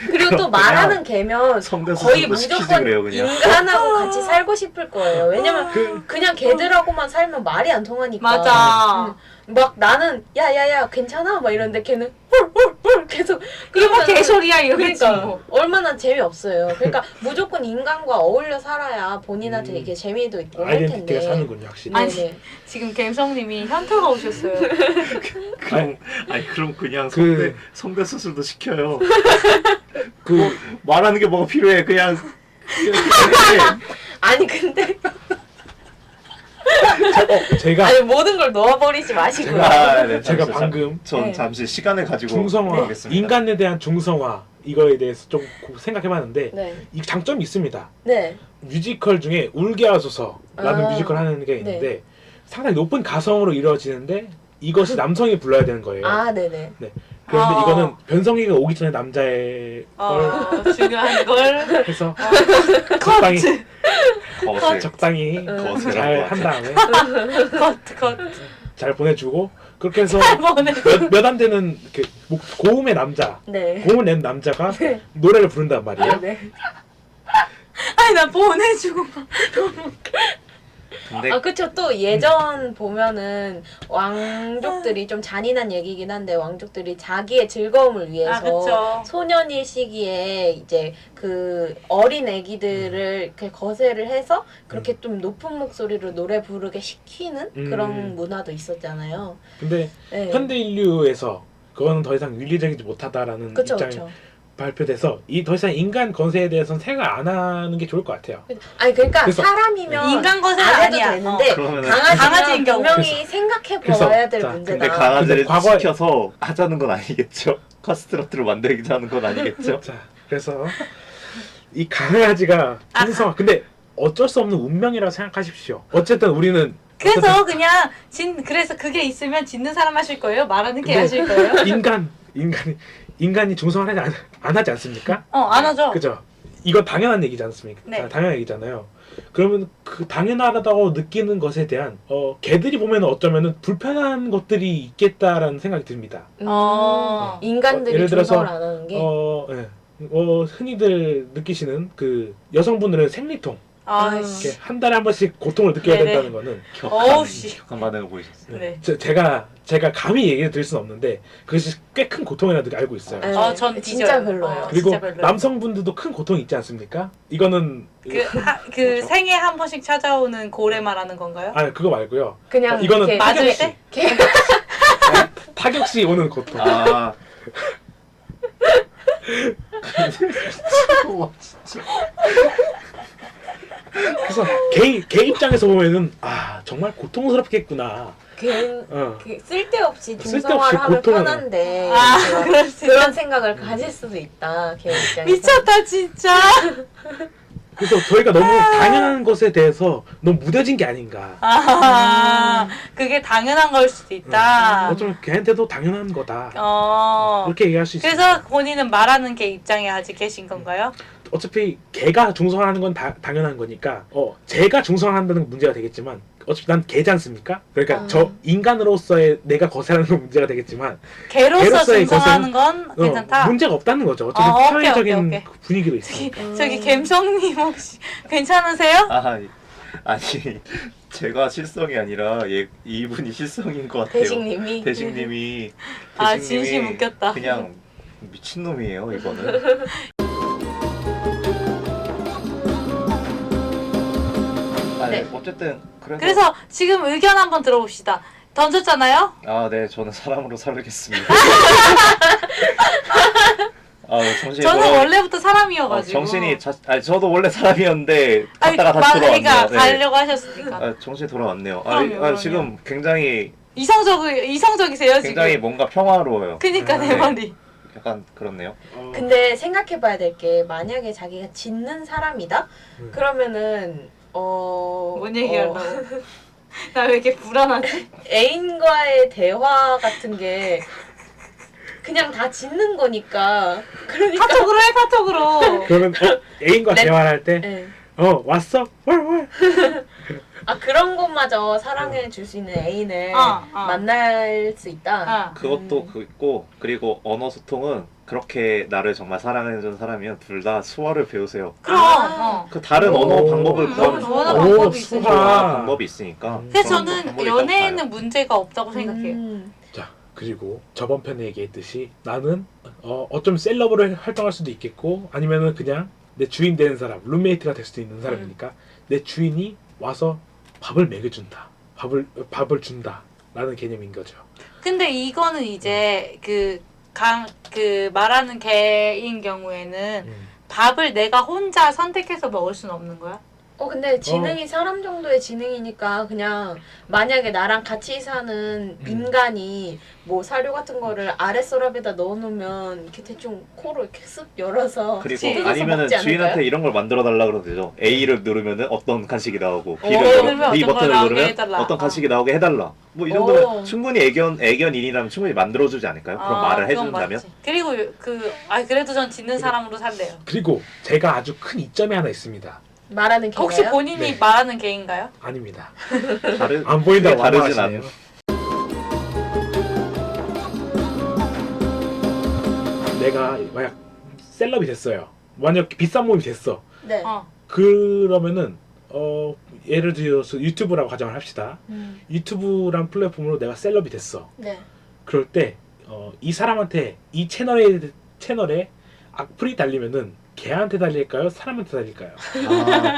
그리고 또 말하는 개면 거의 무조건 그래요, 그냥. 인간하고 같이 살고 싶을 거예요. 왜냐면 그냥 개들하고만 살면 말이 안 통하니까. 맞아. 막 나는 야야야 괜찮아 막 이러는데 걔는 홀홀홀 계속 이게 뭐 그러면은- 개소리야 이러겠지 그러니까 뭐. 얼마나 재미없어요. 그러니까 무조건 인간과 어울려 살아야 본인한테 이게 재미도 있고 할 아이덴티티가 텐데. 사는군요, 확실히. 아니, 네네. 지금 갬성님이 현타가 오셨어요. 그럼 그냥 그- 성대 수술도 시켜요. 그 말하는 게 뭐가 필요해? 그냥 아니 근데 제가 아니 모든 걸 놓아버리지 마시고요. 네, 제가 방금 전 네. 잠시 시간을 가지고 중성화, 하겠습니다. 인간에 대한 중성화 이거에 대해서 좀 생각해봤는데 네. 이 장점이 있습니다. 네. 뮤지컬 중에 울게 하소서라는 뮤지컬 하는 게 있는데 상당히 높은 가성으로 이루어지는데 이것이 남성이 불러야 되는 거예요. 아 네네. 그런데 아. 이거는 변성기가 오기 전에 남자의 걸 중요한 걸 해서 적당히 거세. 적당히 거세라고 잘 하죠. 한 다음에 컷 잘 보내주고 그렇게 해서 보내. 몇 안 되는 고음의 남자, 네. 고음을 낸 남자가 노래를 부른단 말이에요. 네. 아니 나 보내주고. 근데 아 그쵸. 또 예전 보면은 왕족들이 좀 잔인한 얘기긴 한데 왕족들이 자기의 즐거움을 위해서 그쵸. 소년일 시기에 이제 그 어린 애기들을 이렇게 거세를 해서 그렇게 좀 높은 목소리로 노래 부르게 시키는 그런 문화도 있었잖아요. 근데 네. 현대 인류에서 그거는 더 이상 윤리적이지 못하다라는 그쵸 입장이 그쵸. 발표돼서 더 이상 인간 건세에 대해서는 생각 안 하는 게 좋을 것 같아요. 아니 그러니까 그래서 사람이면 인간 거세 안 해도 아니야. 되는데 그러면은 강아지인 강아지인 경우. 분명히 생각해 그래서- 봐야 될 자, 문제다. 근데 강아지를 근데 과거에- 시켜서 하자는 건 아니겠죠? 카스트라트를 만들자는 건 아니겠죠? 자, 그래서 이 강아지가 중성화. 근데 어쩔 수 없는 운명이라고 생각하십시오. 어쨌든 우리는 그래서 그냥 그래서 그게 있으면 짖는 사람 하실 거예요? 말하는 개 근데- 하실 거예요? 인간이 중성화를 안 하지 않습니까? 안 하죠. 그죠? 이건 당연한 얘기지 않습니까? 네. 당연한 얘기잖아요. 그러면 그 당연하다고 느끼는 것에 대한 개들이 보면 어쩌면은 불편한 것들이 있겠다라는 생각이 듭니다. 인간들이 예를 들어서, 중성을 안 하는 게 흔히들 느끼시는 그 여성분들은 생리통 아이씨. 이렇게 한 달에 한 번씩 고통을 느껴야 네네. 된다는 거는 어우, 씨. 격한 반응을 보이셨어요. 네. 제가 감히 얘기를 드릴 수는 없는데 그것이 꽤 큰 고통이라도 알고 있어요. 네. 전 진짜 뒤져요. 별로예요. 그리고 진짜 별로예요. 남성분들도 큰 고통이 있지 않습니까? 이거는 그 생애 한 번씩 찾아오는 고래 말하는 건가요? 아니 그거 말고요. 그냥 이거는 이렇게 맞을 타격시, 때? 타격시 오는 고통. 아. 그래서 개 입장에서 보면은 아 정말 고통스럽겠구나. 어. 쓸데없이 쓸데없이 중성화를 하면 고통을- 편한데 아, 그럴 수 그런 생각을 가질 수도 있다. 걔 입장에서. 미쳤다 진짜. 그래서 저희가 너무 당연한 것에 대해서 너무 무뎌진 게 아닌가. 아, 그게 당연한 걸 수도 있다. 어쩌면 걔한테도 당연한 거다. 어. 그렇게 얘기할 수 있어요. 그래서 본인은 말하는 게 입장에 아직 계신 건가요? 어차피 걔가 중성화하는 건 당연한 거니까 제가 중성화한다는 건 문제가 되겠지만 어차피 난 개지 않습니까? 그러니까 저 인간으로서의 내가 거세라는 건 문제가 되겠지만 개로서 개로서의 중성하는 건 괜찮다. 문제가 없다는 거죠. 어차피 오케이, 사회적인 오케이. 분위기도 있으니까. 저기 갬성님 혹시 괜찮으세요? 아니 제가 실성이 아니라 이분이 실성인 것 같아요. 대식님이 대식님이 아, 진심 웃겼다. 그냥 미친놈이에요 이거는. 아니, 네. 어쨌든 그래서 지금 의견 한번 들어봅시다. 던졌잖아요? 네, 저는 사람으로 살겠습니다. 정신이 저는 원래부터 사람이어가지고. 정신이 저도 원래 사람이었는데 아니, 갔다가 다시 그러니까 돌아왔네요. 네. 가려고 하셨으니까. 정신이 돌아왔네요. 그럼요. 지금 굉장히 이성적이세요 굉장히 지금. 뭔가 평화로워요. 그니까 내 네. 말이. 약간 그렇네요. 근데 생각해봐야 될 게 만약에 자기가 짓는 사람이다? 그러면은 뭔 얘기하려고? 나 왜 이렇게 불안하지? 애인과의 대화 같은 게 그냥 다 짓는 거니까 그러니까 카톡으로 해 카톡으로. 그러면 애인과 네. 대화를 할 때 네. 왔어? 월. 그런 것마저 사랑해 줄 수 있는 애인을 어. 만날 수 있다. 그것도 있고 그리고 언어 소통은 그렇게 나를 정말 사랑해주는 사람이면 둘 다 수화를 배우세요. 그럼. 그 다른 오. 언어 방법을 구하는 언어 오, 방법이 수화. 있으니까. 방법이 있으니까. 그래서 그런 저는 방법이 있다고 연애에는 봐요. 문제가 없다고 생각해요. 자 그리고 저번 편에 얘기했듯이 나는 어쩜 셀럽으로 활동할 수도 있겠고 아니면은 그냥 내 주인 되는 사람, 룸메이트가 될 수도 있는 사람이니까 내 주인이 와서 밥을 먹여준다, 밥을 준다라는 개념인 거죠. 근데 이거는 이제 그 말하는 개인 경우에는 밥을 내가 혼자 선택해서 먹을 수는 없는 거야? 근데 지능이 사람 정도의 지능이니까 그냥 만약에 나랑 같이 사는 인간이 뭐 사료 같은 거를 아랫서랍에다 넣어놓으면 이렇게 대충 코로 이렇게 쓱 열어서 그리고 뜯어서 아니면은 먹지 않을까요? 주인한테 이런 걸 만들어 달라 그러면 되죠. A를 누르면은 어떤 간식이 나오고 B를 누르면 B 어떤 걸 버튼을 나오게 누르면 해달라. 어떤 간식이 나오게 해달라. 뭐 이 정도면 오. 충분히 애견인이라면 충분히 만들어주지 않을까요? 그런 말을 그건 해준다면. 맞지. 그리고 그래도 전 짓는 사람으로 살래요. 그리고 제가 아주 큰 이점이 하나 있습니다. 말하는 개가요? 혹시 본인이 네. 말하는 개인가요? 아닙니다. 크게 안 보인다고 다르진 완화하시네요. 내가 만약 셀럽이 됐어요. 만약 비싼 몸이 됐어. 네. 그러면은 예를 들어서 유튜브라고 가정을 합시다. 유튜브란 플랫폼으로 내가 셀럽이 됐어. 네. 그럴 때 이 사람한테 이 채널에 악플이 달리면은 걔한테 달릴까요? 사람한테 달릴까요?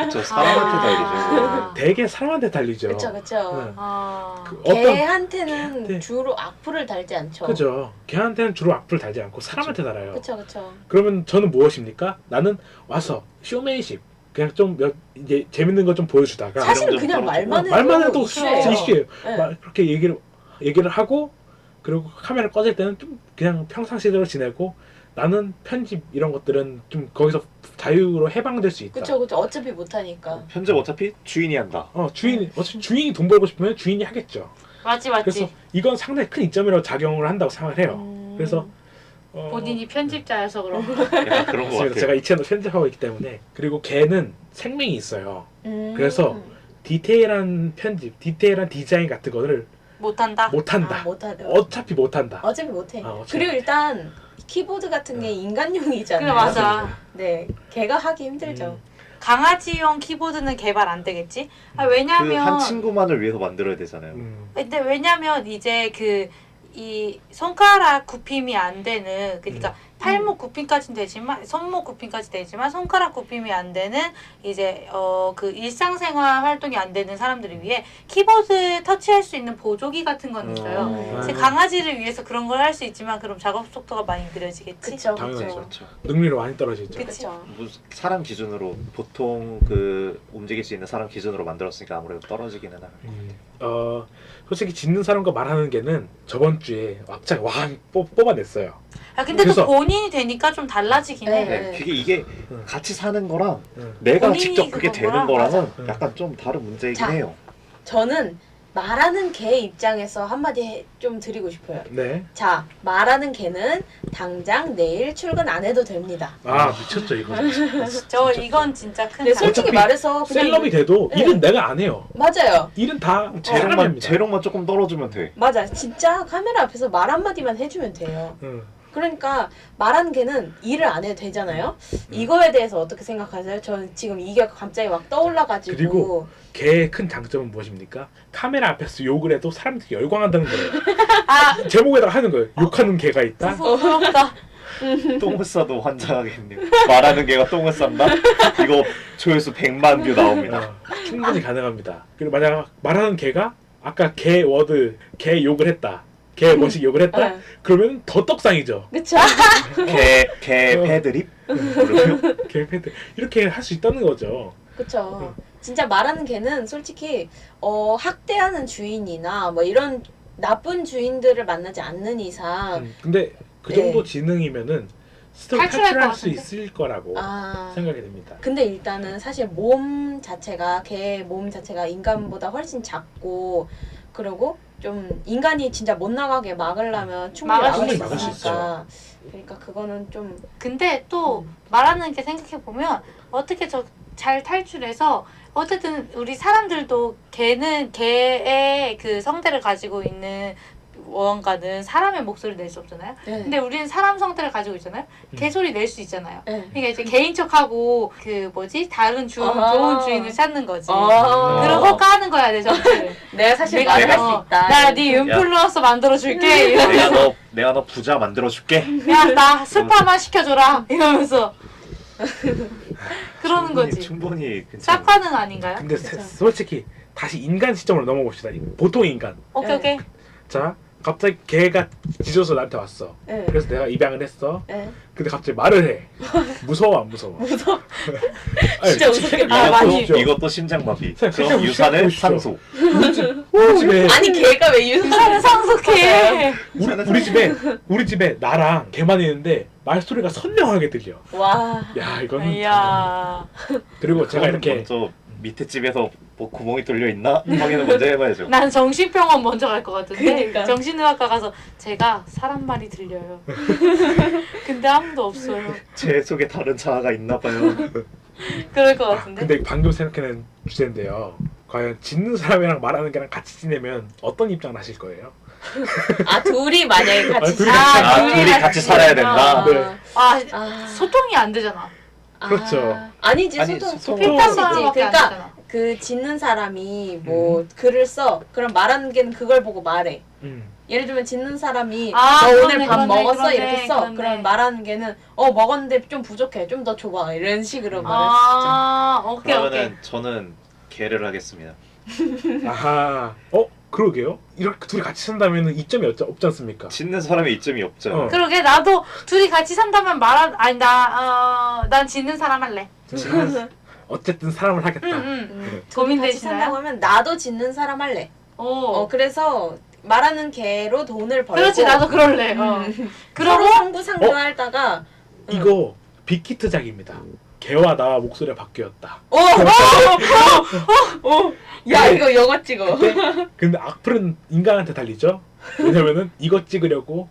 그쵸. 사람한테 달리죠. 되게 사람한테 달리죠. 그쵸 그쵸. 네. 걔한테는 걔한테. 주로 악플을 달지 않죠. 그죠. 걔한테는 주로 악플 달지 않고 사람한테 달아요. 그쵸 그쵸. 그러면 저는 무엇입니까? 나는 와서 쇼맨십 그냥 좀 이제 재밌는 거 좀 보여주다가 사실은 좀 그냥 떨어지고. 말만 해도 또 이슈예요. 이슈예요. 네. 그렇게 얘기를 하고 그리고 카메라 꺼질 때는 좀 그냥 평상시대로 지내고 나는 편집 이런 것들은 좀 거기서 자유로 해방될 수 있다. 그쵸 그쵸. 어차피 못하니까. 편집 어차피 주인이 한다. 어차피 주인이 돈 벌고 싶으면 주인이 하겠죠. 맞지. 그래서 이건 상당히 큰 이점이라고 작용을 한다고 생각을 해요. 그래서 본인이 편집자여서 그런 거. 약간 그런 거 맞습니다. 같아요. 제가 이 채널 편집하고 있기 때문에 그리고 걔는 생명이 있어요. 음. 그래서 디테일한 편집, 디테일한 디자인 같은 거를 못한다. 못한다. 못하죠. 어차피 못한다. 어차피 못해. 어차피. 그리고 일단 키보드 같은 게 인간용이잖아요. 그래 맞아. 네, 걔가 하기 힘들죠. 강아지용 키보드는 개발 안 되겠지? 아, 그 왜냐면 한 친구만을 위해서 만들어야 되잖아요. 근데 왜냐면 이제 이 손가락 굽힘이 안 되는 그러니까 팔목 굽힘까지는 되지만 손목 굽힘까지 되지만 손가락 굽힘이 안 되는 이제 그 일상생활 활동이 안 되는 사람들을 위해 키보드 터치할 수 있는 보조기 같은 건 있어요. 그래서 강아지를 위해서 그런 걸 할 수 있지만 그럼 작업 속도가 많이 느려지겠지. 그쵸, 당연하죠. 그쵸. 그렇죠. 능률이 많이 떨어지죠. 그쵸. 사람 기준으로 보통 그 움직일 수 있는 사람 기준으로 만들었으니까 아무래도 떨어지기는 하요. 솔직히 짓는 사람과 말하는 개는 저번 주에 갑자기 뽑아냈어요. 아 근데 그래서- 또 본인이 되니까 좀 달라지긴 해. 네. 네, 이게 응. 같이 사는 거랑 응. 내가 본인이 직접 그게 되는 그거랑 거랑은 맞아. 약간 좀 다른 문제이긴 자. 해요. 저는 말하는 개 입장에서 한마디 좀 드리고 싶어요. 네. 자, 말하는 개는 당장 내일 출근 안 해도 됩니다. 아 미쳤죠 이거. 저 이건 진짜 큰 근데 솔직히 어차피 말해서 그냥 셀럽이 돼도 네. 일은 내가 안 해요. 맞아요. 일은 다 재력만 사람입니다. 재력만 조금 떨어지면 돼. 맞아. 진짜 카메라 앞에서 말 한마디만 해주면 돼요. 응. 그러니까 말하는 개는 일을 안 해도 되잖아요. 이거에 대해서 어떻게 생각하세요? 저는 지금 이게 갑자기 막 떠올라가지고 그리고 개의 큰 장점은 무엇입니까? 카메라 앞에서 욕을 해도 사람들이 열광한다는 거예요. 아 제목에다가 하는 거예요. 욕하는 개가 있다. 부럽다. 똥을 싸도 환장하겠네요. 말하는 개가 똥을 싼다? 이거 조회수 100만 뷰 나옵니다. 충분히 가능합니다. 그리고 만약 말하는 개가 아까 개 워드 개 욕을 했다. 개 뭐식 욕을 했다. 네. 그러면 더 떡상이죠. 그쵸? 개 패드립? 그러면 개 패드 이렇게 할 수 있다는 거죠. 그쵸. 진짜 말하는 개는 솔직히 학대하는 주인이나 뭐 이런 나쁜 주인들을 만나지 않는 이상 근데 그 정도 네. 지능이면은 스스로 탈출할 탈출할 것 수 같은데? 있을 거라고 아 생각이 됩니다. 근데 일단은 사실 몸 자체가 개 몸 자체가 인간보다 훨씬 작고 그리고 좀 인간이 진짜 못 나가게 막으려면 충분히 막을 수 있으니까 그러니까 그거는 좀 근데 또 말하는 게 생각해 보면 어떻게 잘 탈출해서 어쨌든 우리 사람들도 개의 그 성대를 가지고 있는 무언가는 사람의 목소리를 낼 수 없잖아요. 네. 근데 우리는 사람 성대를 가지고 있잖아요. 개 소리 낼 수 있잖아요. 네. 그러니까 이제 개인 척하고 그 뭐지 다른 좋은 주인을 찾는 거지. 아. 그러고 까는 거야 내 정체를. 내가 사실 내가 말을 할 너- 수 있다. 나 네 인플루언서 만들어 줄게. 이러면서 내가 너 부자 만들어 줄게. 야 나 스파만 시켜줘라 이러면서 그러는 거지. 충분히 괜찮아. 짝가능 아닌가요? 근데 그쵸. 솔직히 다시 인간 시점으로 넘어봅시다. 보통 인간. 오케이 네. 오케이. 자 갑자기 개가 짖어서 나한테 왔어. 네. 그래서 내가 입양을 했어. 네. 근데 갑자기 말을 해. 무서워 안 무서워? 무서워. 아니, 진짜 무섭겠다. 아, 많이. 이것도 심장마비. 그럼 유산을 보십시오. 상소. 우리 집에 아니 걔가 왜 유산을 유산을 상속해. 우리 집에 나랑 개만 있는데 말소리가 선명하게 들려. 와. 야 이거는 이야. 그리고 제가 그거는 이렇게 먼저 밑에 집에서 뭐 구멍이 뚫려 있나 확인을 먼저 해봐야죠. 난 정신병원 먼저 갈 것 같은데 그러니까. 정신의학과 가서 제가 사람 말이 들려요. 근데 아무도 없어요. 제 속에 다른 자아가 있나 봐요. 그럴 것 같은데. 근데 방금 생각해낸 주제인데요. 과연 짖는 사람이랑 말하는 개랑 같이 지내면 어떤 입장을 하실 거예요? 아 둘이 만약에 같이 둘이 살아. 둘이 같이 살아야 된다. 네. 아 소통이 안 되잖아. 그렇죠. 아니지 아니, 소통 소통- 필탄 필탄 말밖에 안 그러니까 되잖아. 그 짓는 사람이 뭐 글을 써. 그럼 말하는 개는 그걸 보고 말해. 예를 들면 짓는 사람이 아, 너 그러네, 오늘 밥 그러네, 먹었어 그러네, 이렇게 써. 그러네. 그럼 말하는 개는 먹었는데 좀 부족해. 좀 더 줘봐. 이런 식으로 말을 쓰죠. 아 오케이 오케이. 그러면은 저는 개를 하겠습니다. 아하. 그러게요. 이렇게 둘이 같이 산다면 이점이 없지 않습니까? 짖는 사람의 이점이 없죠. 어. 그러게 나도 둘이 같이 산다면 아니 난 짖는 사람 할래. 어쨌든 사람을 하겠다. 응응. 같이 고민되시나요? 산다고 하면 나도 짓는 사람 할래. 오. 그래서 말하는 개로 돈을 벌고 그렇지 나도 그럴래. 서로 그러고 상부상조하다가 이거 빅히트작입니다. 개와 나와 목소리가 바뀌었다. 야 이거 영화 찍어. 근데 악플은 인간한테 달리죠. 왜냐면은 이거 찍으려고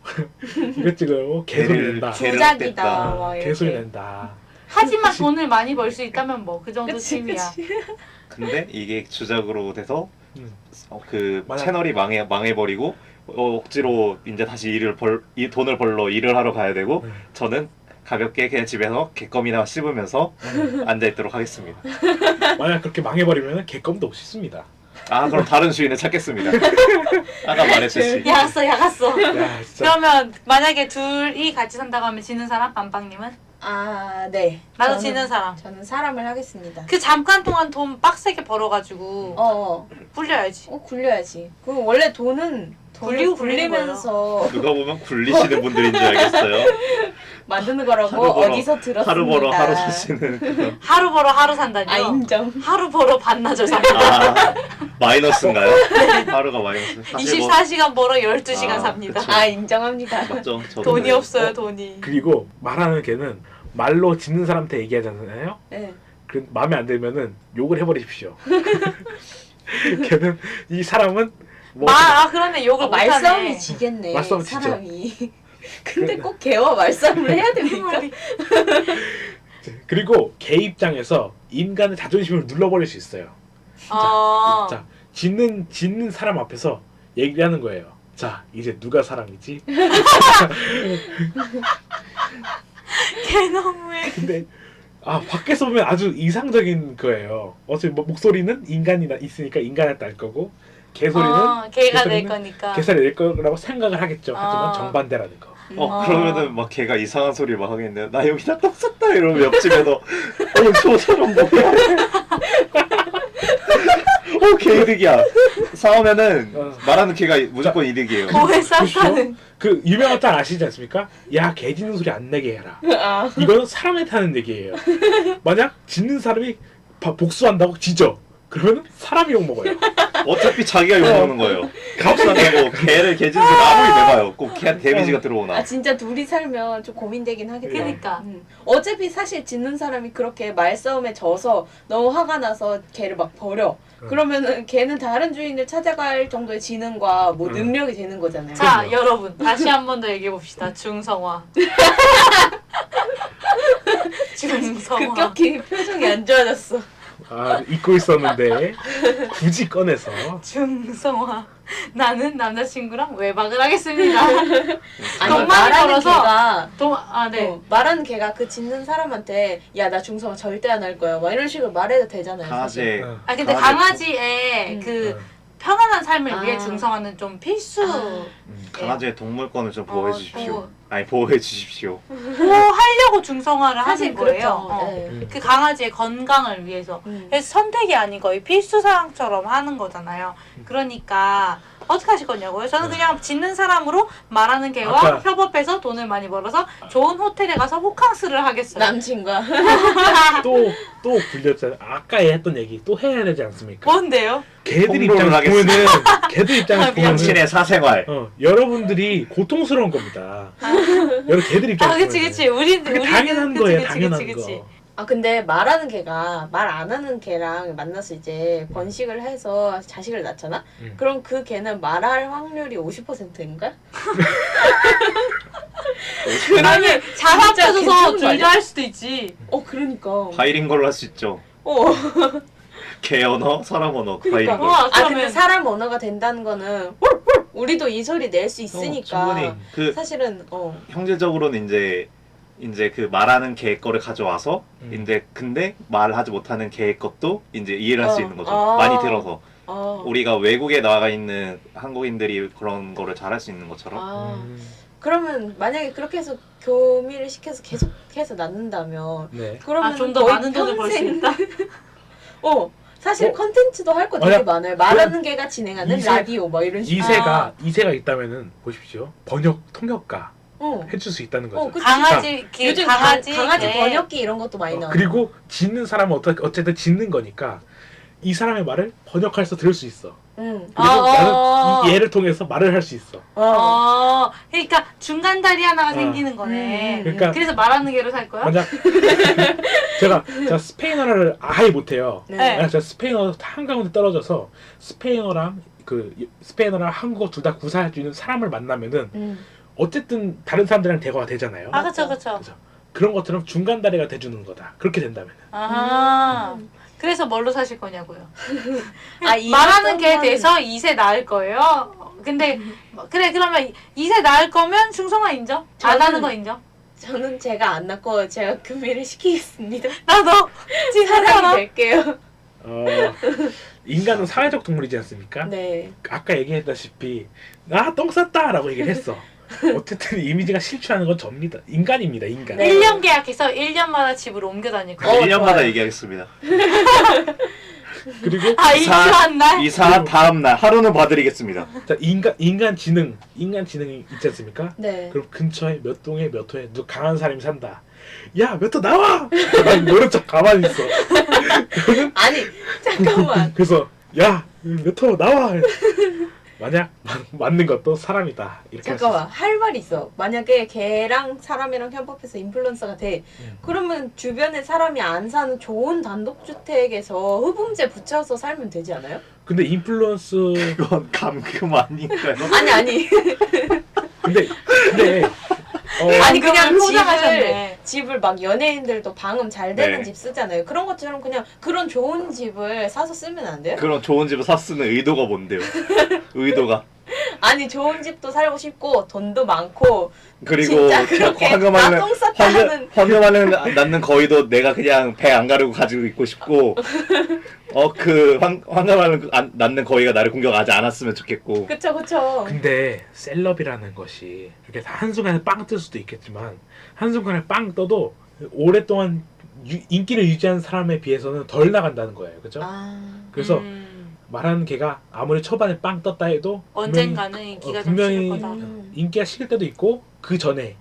개소리 낸다. 개를 조작이다. 뺐다. 막 이렇게. 개소리 낸다. 하지만 돈을 많이 벌 수 있다면 뭐 그 정도 그치, 취미야. 그치. 근데 이게 주작으로 돼서 음. 그 만약- 채널이 망해버리고 억지로 이제 다시 이 돈을 벌러 일을 하러 가야 되고 음. 저는 가볍게 그냥 집에서 개껌이나 씹으면서 앉아있도록 하겠습니다. 만약 그렇게 망해버리면 개껌도 없이 씁니다. 아 그럼 다른 주인을 찾겠습니다. 아까 말했듯이 야갔어. 야 진짜. 그러면 만약에 둘이 같이 산다고 하면 지는 사람? 밤빵님은? 아, 네. 나도 저는- 지는 사람. 저는 사람을 하겠습니다. 그 잠깐 동안 돈 빡세게 벌어가지고 굴려야지. 굴려야지. 그 원래 돈은 굴리고 굴리면서 누가 보면 굴리시는 분들인 줄 알겠어요. 만드는 거라고 하루 벌어, 어디서 들었습니다. 하루 벌어 하루 사시는 그런. 하루 벌어 하루 산다니요? 아, 인정. 하루 벌어 반나절 삽니다. 아 마이너스인가요? 하루가 마이너스. 사실 뭐 24시간 벌어 12시간 아, 삽니다. 그쵸. 아, 인정합니다. 맞죠. 저도 돈이 그래요. 없어요 돈이. 그리고 말하는 개는 말로 짖는 사람한테 얘기하잖아요. 네. 그 마음에 안 들면은 욕을 해버리십시오. 걔는 이 사람은 뭐 그러네 욕을 못하네. 말싸움이 지겠네. 말싸움 지죠. 사람이. 근데 꼭 개와 말싸움을 해야 됩니까? 그리고 개 입장에서 인간의 자존심을 눌러버릴 수 있어요. 자, 짖는 사람 앞에서 얘기를 하는 거예요. 자, 이제 누가 사람이지? 걔 너무해. 근데 밖에서 보면 아주 이상적인 거예요. 어차피 목소리는 인간이 있으니까 인간한테 날 거고 개소리는 걔가 낼 개소리는 거니까. 개소리 낼 거라고 생각을 하겠죠. 하지만 아. 정반대라는 거. 그러면은 막 걔가 이상한 소리 막 하겠네요. 나 여기다 똥 쌌다 이러면 옆집에서 저 사람 뭐야? 개 이득이야. 싸우면은 말하는 개가 무조건 이득이에요. 뭐에 쌌다는. 그 유명한 딸 아시지 않습니까? 야, 개 짖는 소리 안 내게 해라. 아. 이거는 사람한테 하는 얘기예요. 만약 짖는 사람이 복수한다고 짖어. 그러면 사람이 욕먹어요. 어차피 자기가 욕먹는 거예요. 복수한다고 개를 개짖는 소리 아무리 내봐요. 꼭 걔한테 데미지가 들어오나. 아, 진짜 둘이 살면 좀 고민되긴 하겠다. 그러니까. 어차피 사실 짖는 사람이 그렇게 말싸움에 져서 너무 화가 나서 걔를 막 버려. 그러면은 걔는 다른 주인을 찾아갈 정도의 지능과 뭐 능력이 되는 거잖아요. 자 여러분 다시 한 번 더 얘기해 봅시다. 중성화. 중성화. 급격히 표정이 안 좋아졌어. 잊고 있었는데 굳이 꺼내서. 중성화. 나는 남자친구랑 외박을 하겠습니다. 아니, 돈만 말하는 벌어서 걔가 네. 말하는 걔가 그 짖는 사람한테 야, 나 중성화 절대 안 할 거야. 막 이런 식으로 말해도 되잖아요. 사실. 강아지. 근데 강아지의 그 편안한 삶을 위해 아. 중성화는 좀 필수. 강아지의 동물권을 좀 보호해 주십시오. 뭐 보호해 주십시오. 하려고 중성화를 사실 하는 거예요. 그렇죠. 네. 그 강아지의 건강을 위해서. 그래서 선택이 아닌 거의 필수 사항처럼 하는 거잖아요. 그러니까 어떻게 하실 거냐고요? 저는 그냥 짖는 사람으로 말하는 개와 아까- 협업해서 돈을 많이 벌어서 좋은 호텔에 가서 호캉스를 하겠어요. 남친과 또 굴렸잖아요. 아까 했던 얘기 또 해야 되지 않습니까? 뭔데요? 개들 홍보를 입장에서 하겠습니다. 보면은 개들 입장에서 미안. 보면은 당신의 사생활. 여러분들이 고통스러운 겁니다. 여러 개들 입장에서 그치. 우리 당연한 거예요. 당연한 거. 근데 말하는 개가 말 안 하는 개랑 만나서 이제 번식을 해서 자식을 낳잖아? 그럼 그 개는 말할 확률이 50%인가? 아니 잘 합쳐져서 괜찮은 거 둘 아니야? 다 할 수도 있지. 그러니까. 바이링 걸로 할 수 있죠. 개 언어, 사람 언어, 바이링 걸. 와, 근데 그러면 사람 언어가 된다는 거는 우리도 이 소리 낼 수 있으니까 충분히 그 사실은 형제적으로는 이제 그 말하는 개 거를 가져와서 이제 근데 말하지 못하는 개 것도 이제 이해를 할 수 있는 거죠. 많이 들어서 우리가 외국에 나가 있는 한국인들이 그런 거를 잘할 수 있는 것처럼. 그러면 만약에 그렇게 해서 교미를 시켜서 계속해서 낳는다면 네. 그러면 좀 더 많은 돈을 벌 수 있다. 사실 컨텐츠도 할 거 되게 만약- 많아요. 말하는 개가 진행하는 이세- 라디오 뭐 이런 식으로. 이세가 있다면은 보십시오. 통역가 해줄 수 있다는 거죠. 그치. 강아지 요즘 강아지 강아지 개. 번역기 이런 것도 많이 나와요. 그리고 짖는 사람은 어쨌든 짖는 거니까 이 사람의 말을 번역해서 들을 수 있어. 그리고 나는 이 얘를 통해서 말을 할 수 있어. 그러니까 중간 다리 하나가 생기는 거네. 그러니까 그래서 말하는 개로 살 거야? 만약 제가 스페인어를 아예 못해요. 네. 만약 제가 스페인어 한가운데 떨어져서 스페인어랑 한국어 둘 다 구사할 수 있는 사람을 만나면은 어쨌든 다른 사람들이랑 대화가 되잖아요. 그쵸. 그런 것처럼 중간 다리가 돼주는 거다. 그렇게 된다면. 그래서 뭘로 사실 거냐고요? 이 말하는 개 어떤 돼서 2세 낳을 거예요. 근데 그래 그러면 2세 낳을 거면 중성화 인정? 안 저는- 하는 거 인정? 저는 제가 안 낳고 제가 교미를 시키겠습니다. 나도 사람이 진짜로. 될게요. 인간은 사회적 동물이지 않습니까? 네. 아까 얘기했다시피 똥 쌌다라고 얘기를 했어. 어쨌든 이미지가 실추하는 건 접니다. 인간입니다. 인간. 네. 1년 계약해서 1년마다 집을 옮겨 다닐 거야. 1년마다 좋아요. 얘기하겠습니다. 그리고 아 이주한 날? 이사 다음 날 하루는 봐드리겠습니다. 자, 인간 지능이 있지 않습니까? 네. 그럼 근처에 몇 동에 몇 호에 누 강한 사람이 산다. 야, 몇 호 나와! 난 모른 척 가만히 있어. 아니 잠깐만. 그래서 야, 몇 호 나와! 만약 맞는 것도 사람이다. 이렇게 잠깐만 할 말이 있어. 만약에 걔랑 사람이랑 협업해서 인플루언서가 돼. 그러면 주변에 사람이 안 사는 좋은 단독주택에서 흡음재 붙여서 살면 되지 않아요? 근데 인플루언스 그건 감금 아닌가요? 아니 근데 아니 그냥 포장하셨네. 집을 막 연예인들도 방음 잘 되는 네. 집 쓰잖아요. 그런 것처럼 그냥 그런 좋은 집을 사서 쓰면 안 돼요? 그런 좋은 집을 샀으면 의도가 뭔데요? 의도가. 아니 좋은 집도 살고 싶고 돈도 많고 그리고 진짜 그렇게 황금알을 똥 쌌다 하는 황금알을 낳는 거위도 내가 그냥 배 안 가르고 가지고 있고 싶고 그 황금알을 낳는 거위가 나를 공격하지 않았으면 좋겠고. 그쵸 근데 셀럽이라는 것이 이렇게 한순간에 빵 뜰 수도 있겠지만 한순간에 빵 떠도 오랫동안 인기를 유지한 사람에 비해서는 덜 나간다는 거예요. 그죠? 그래서 말하는 걔가 아무리 초반에 빵 떴다 해도 언젠가는 인기가 좀 분명히 식을 거다. 인기가 식을 때도 있고 그 전에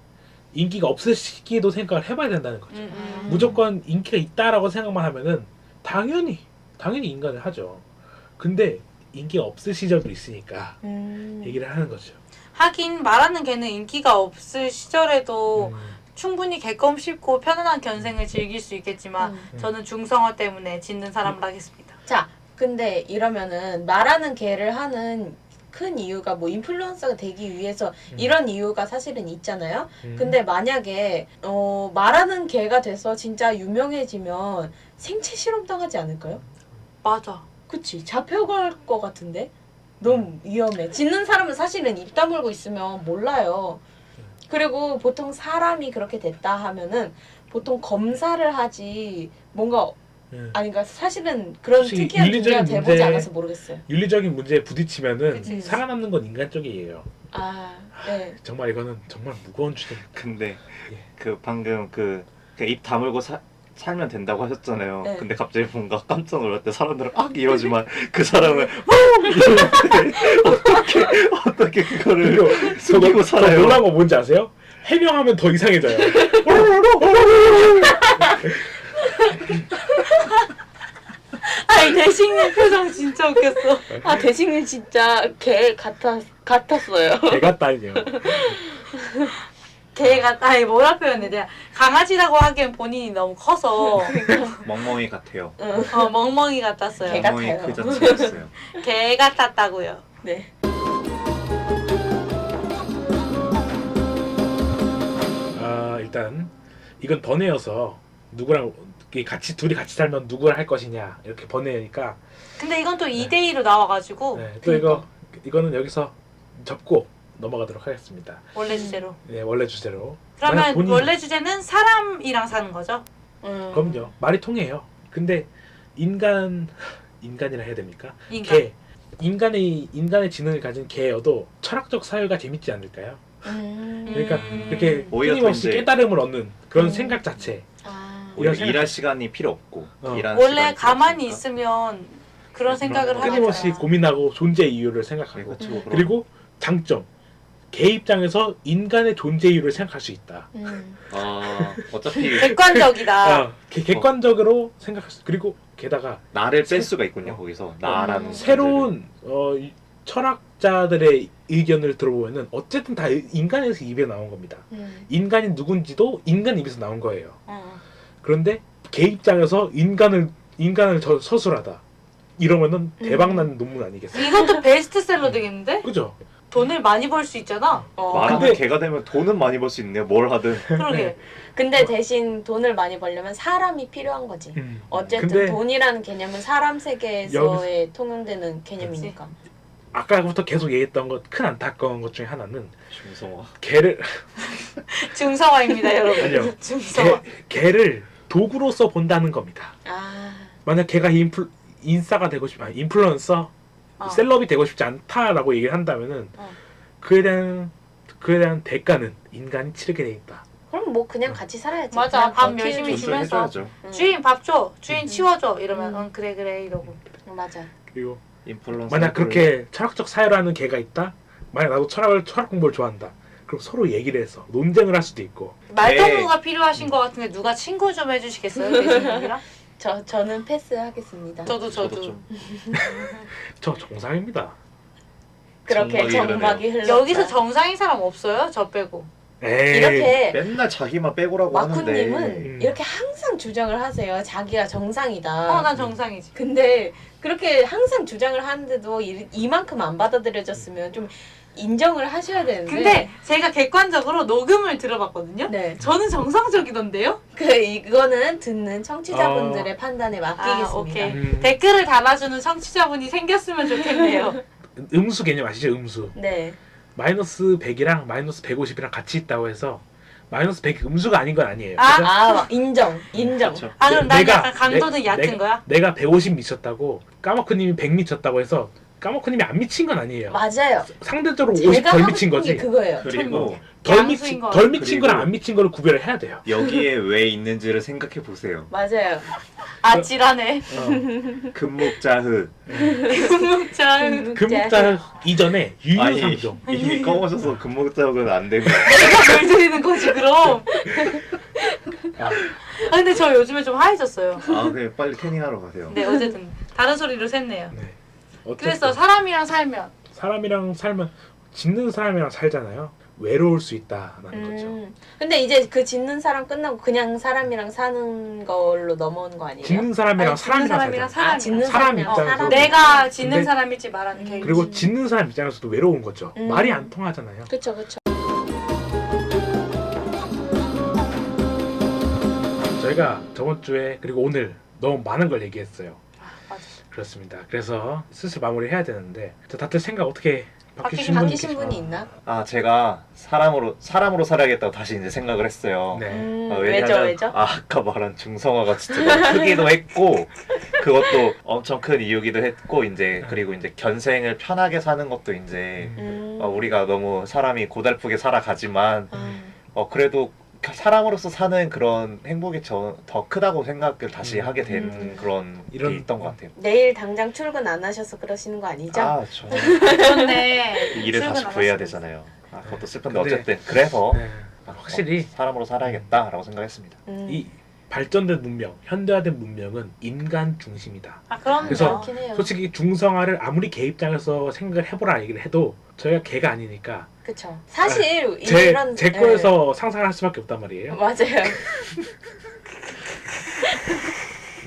인기가 없을 시기에도 생각을 해봐야 된다는 거죠. 무조건 인기가 있다라고 생각만 하면은 당연히 인간을 하죠. 근데 인기가 없을 시절도 있으니까 얘기를 하는 거죠. 하긴 말하는 걔는 인기가 없을 시절에도 충분히 개껌 씹고 편안한 견생을 즐길 수 있겠지만 저는 중성화 때문에 짓는 사람을 하겠습니다. 자 근데 이러면은 말하는 개를 하는 큰 이유가 뭐 인플루언서가 되기 위해서 이런 이유가 사실은 있잖아요. 근데 만약에 말하는 개가 돼서 진짜 유명해지면 생체 실험 당하지 않을까요? 맞아. 그치 잡혀갈 것 같은데 너무 위험해. 짖는 사람은 사실은 입 다물고 있으면 몰라요. 그리고 보통 사람이 그렇게 됐다 하면은 보통 검사를 하지 뭔가 아니 그러니까 사실은 그런 솔직히 특이한 윤리적인 문제가 돼보지 문제- 않아서 모르겠어요. 윤리적인 문제에 부딪히면은 그치. 살아남는 건 인간 쪽이에요. 네. 정말 이거는 정말 무거운 주제. 근데 예. 그 방금 입 다물고 살면 된다고 하셨잖아요. 네. 근데 갑자기 뭔가 깜짝 놀랐대. 사람들은 이러지만 그 사람은 이러는데 어떻게 그거를 그리고 숨기고 더 살아요? 놀라운 거 뭔지 아세요? 해명하면 더 이상해져요. 아니 대식님 표정 진짜 웃겼어. 아 대식님 진짜 개 같았어요. 개 같다니요. 걔가 아니 뭐라 표현해? 내가 강아지라고 하기엔 본인이 너무 커서 멍멍이 같아요. 멍멍이 같았어요. 개 멍멍이 같아요. 그 자체였어요. 개 같았다고요. 네. 일단 이건 번외여서 누구랑 둘이 같이 살면 누구를 할 것이냐 이렇게 번외니까 근데 이건 또 2대2로 나와가지고 또 이거는 여기서 접고 넘어가도록 하겠습니다. 원래 주제로. 네, 원래 주제로. 그러면 만약 본인- 원래 주제는 사람이랑 사는 거죠? 그럼요. 말이 통해요. 근데 인간이라 해야 됩니까? 인간. 개. 인간의 지능을 가진 개여도 철학적 사유가 재밌지 않을까요? 그러니까 이렇게 오히려 끊임없이 더 이제- 깨달음을 얻는 그런 생각 자체. 오히려 이런 일할 시간이 필요 없고 일하는 원래 시간이 가만히 필요 없으니까. 있으면 그런 생각을 그런 하잖아. 끊임없이 고민하고 존재 이유를 생각하고 그리고 그리고 그리고 장점. 개 입장에서 인간의 존재 이유를 생각할 수 있다. 어차피 객관적이다. 객관적으로 생각할 수. 그리고 게다가 나를 뺄 수가 있군요. 거기서 나라는 새로운 철학자들의 의견을 들어보면은 어쨌든 다 인간에서 입에 나온 겁니다. 인간이 누군지도 인간 입에서 나온 거예요. 그런데 개 입장에서 인간을 서술하다. 이러면은 대박나는 논문 아니겠어요? 이것도 베스트셀러 되겠는데? 그죠? 돈을 많이 벌 수 있잖아. 말하는 근데- 개가 되면 돈은 많이 벌 수 있네요. 뭘 하든. 그러게. 근데 대신 돈을 많이 벌려면 사람이 필요한 거지. 어쨌든 근데 돈이라는 개념은 사람 세계에서의 통용되는 개념이니까. 아까부터 계속 얘기했던 것 큰 안타까운 것 중에 하나는 중성화. 개를 중성화입니다, 여러분. 아니요. 중성화. 개를 도구로서 본다는 겁니다. 아, 만약 걔가 인싸가 되고 싶, 인플루언서, 셀럽이 되고 싶지 않다라고 얘기를 한다면은 그에 대한 대가는 인간이 치르게 돼 있다. 그럼 뭐 그냥 같이 살아야지. 맞아. 그냥 밥 버티는 열심히 거지. 주면서. 존중해줘야죠. 주인 밥 줘, 주인 치워줘 이러면 그래 이러고. 맞아. 그리고 인플루언서. 만약 그렇게 철학적 사유를 하는 개가 있다. 만약 나도 철학 공부를 좋아한다. 그럼 서로 얘기를 해서 논쟁을 할 수도 있고. 말동무가 필요하신 것 같은데 누가 친구 좀 해주시겠어요, 대신님이랑? 저는 패스하겠습니다. 저도. 좀 저 정상입니다. 그렇게 정막이 정막이 흘러. 여기서 정상인 사람 없어요, 저 빼고. 에이. 이렇게 맨날 자기만 빼고라고 하는데. 마쿠님은 이렇게 항상 주장을 하세요. 자기가 정상이다. 난 정상이지. 근데 그렇게 항상 주장을 하는데도 이만큼 안 받아들여졌으면 좀 인정을 하셔야 되는데. 근데 제가 객관적으로 녹음을 들어봤거든요. 네. 저는 정상적이던데요? 이거는 듣는 청취자분들의 판단에 맡기겠습니다. 오케이. 댓글을 달아주는 청취자분이 생겼으면 좋겠네요. 음수 개념 아시죠? 음수. 네. 마이너스 100이랑 마이너스 150이랑 같이 있다고 해서 마이너스 100이 음수가 아닌 건 아니에요. 아, 그죠? 인정. 그렇죠. 그럼 난 내가- 약간 강도는 얕은 거야? 내가 150 미쳤다고 까마크님이 100 미쳤다고 해서 까마크님이 안 미친 건 아니에요. 맞아요. 상대적으로 50 제가 덜 하고 미친 싶은 게 거지. 그거예요. 그리고 양수인 거. 덜 미친 거랑 그리고- 안 미친 거를 구별을 해야 돼요. 여기에 왜 있는지를 생각해 보세요. 맞아요. 아, 지라네. 금목자흐. 금목자. 금목자 이전에 아니 유유상종. 이미 검으셔서 금목자흐는 안 되고. 내가 뭘 드리는 거지, 그럼? 아, 근데 저 요즘에 좀 하얘졌어요. 아 그래 빨리 태닝하러 가세요. 네, 어쨌든. 다른 소리로 샜네요. 네. 어쨌든 그래서 사람이랑 살면. 사람이랑 살면 짓는 사람이랑 살잖아요. 외로울 수 있다라는 거죠. 근데 이제 그 짓는 사람 끝나고 그냥 사람이랑 사는 걸로 넘어오는 거 아니에요? 짓는 사람이랑 아니, 짓는 사람이랑 살잖아요. 사람이랑 짓는 사람 사람이랑 입장에서 사람. 내가 짓는 근데- 사람일지 말하는 게. 그리고 짓는 사람 입장에서도 외로운 거죠. 말이 안 통하잖아요. 그쵸. 저희가 저번 주에 그리고 오늘 너무 많은 걸 얘기했어요. 맞아. 그렇습니다. 그래서 슬슬 마무리해야 되는데 다들 생각 어떻게 바뀌신 바뀌신 분이 분이 있나? 아 제가 사람으로 살아야겠다고 다시 이제 생각을 했어요. 네. 왜죠? 아까 말한 중성화가 진짜 너무 크기도 했고 그것도 엄청 큰 이유기도 했고 이제 그리고 이제 견생을 편하게 사는 것도 이제 우리가 너무 사람이 고달프게 살아가지만 그래도 사람으로서 사는 그런 행복이 더 크다고 생각을 다시 하게 된 그런 이런- 게 있던 것 같아요. 내일 당장 출근 안 하셔서 그러시는 거 아니죠? 아, 저 그런데 일을 다시 출근 안 구해야 하시고 되잖아요. 아, 그것도 슬픈데 근데- 어쨌든 그래서 네. 확실히 사람으로 살아야겠다라고 생각했습니다. 이 발전된 문명, 현대화된 문명은 인간 중심이다. 아, 그럼요. 그래서 그렇긴 해요. 솔직히 중성화를 아무리 개 입장에서 생각을 해보라 얘기를 해도 저희가 개가 아니니까 그쵸. 사실 제 이런 거에서 상상을 할 수밖에 없단 말이에요. 맞아요.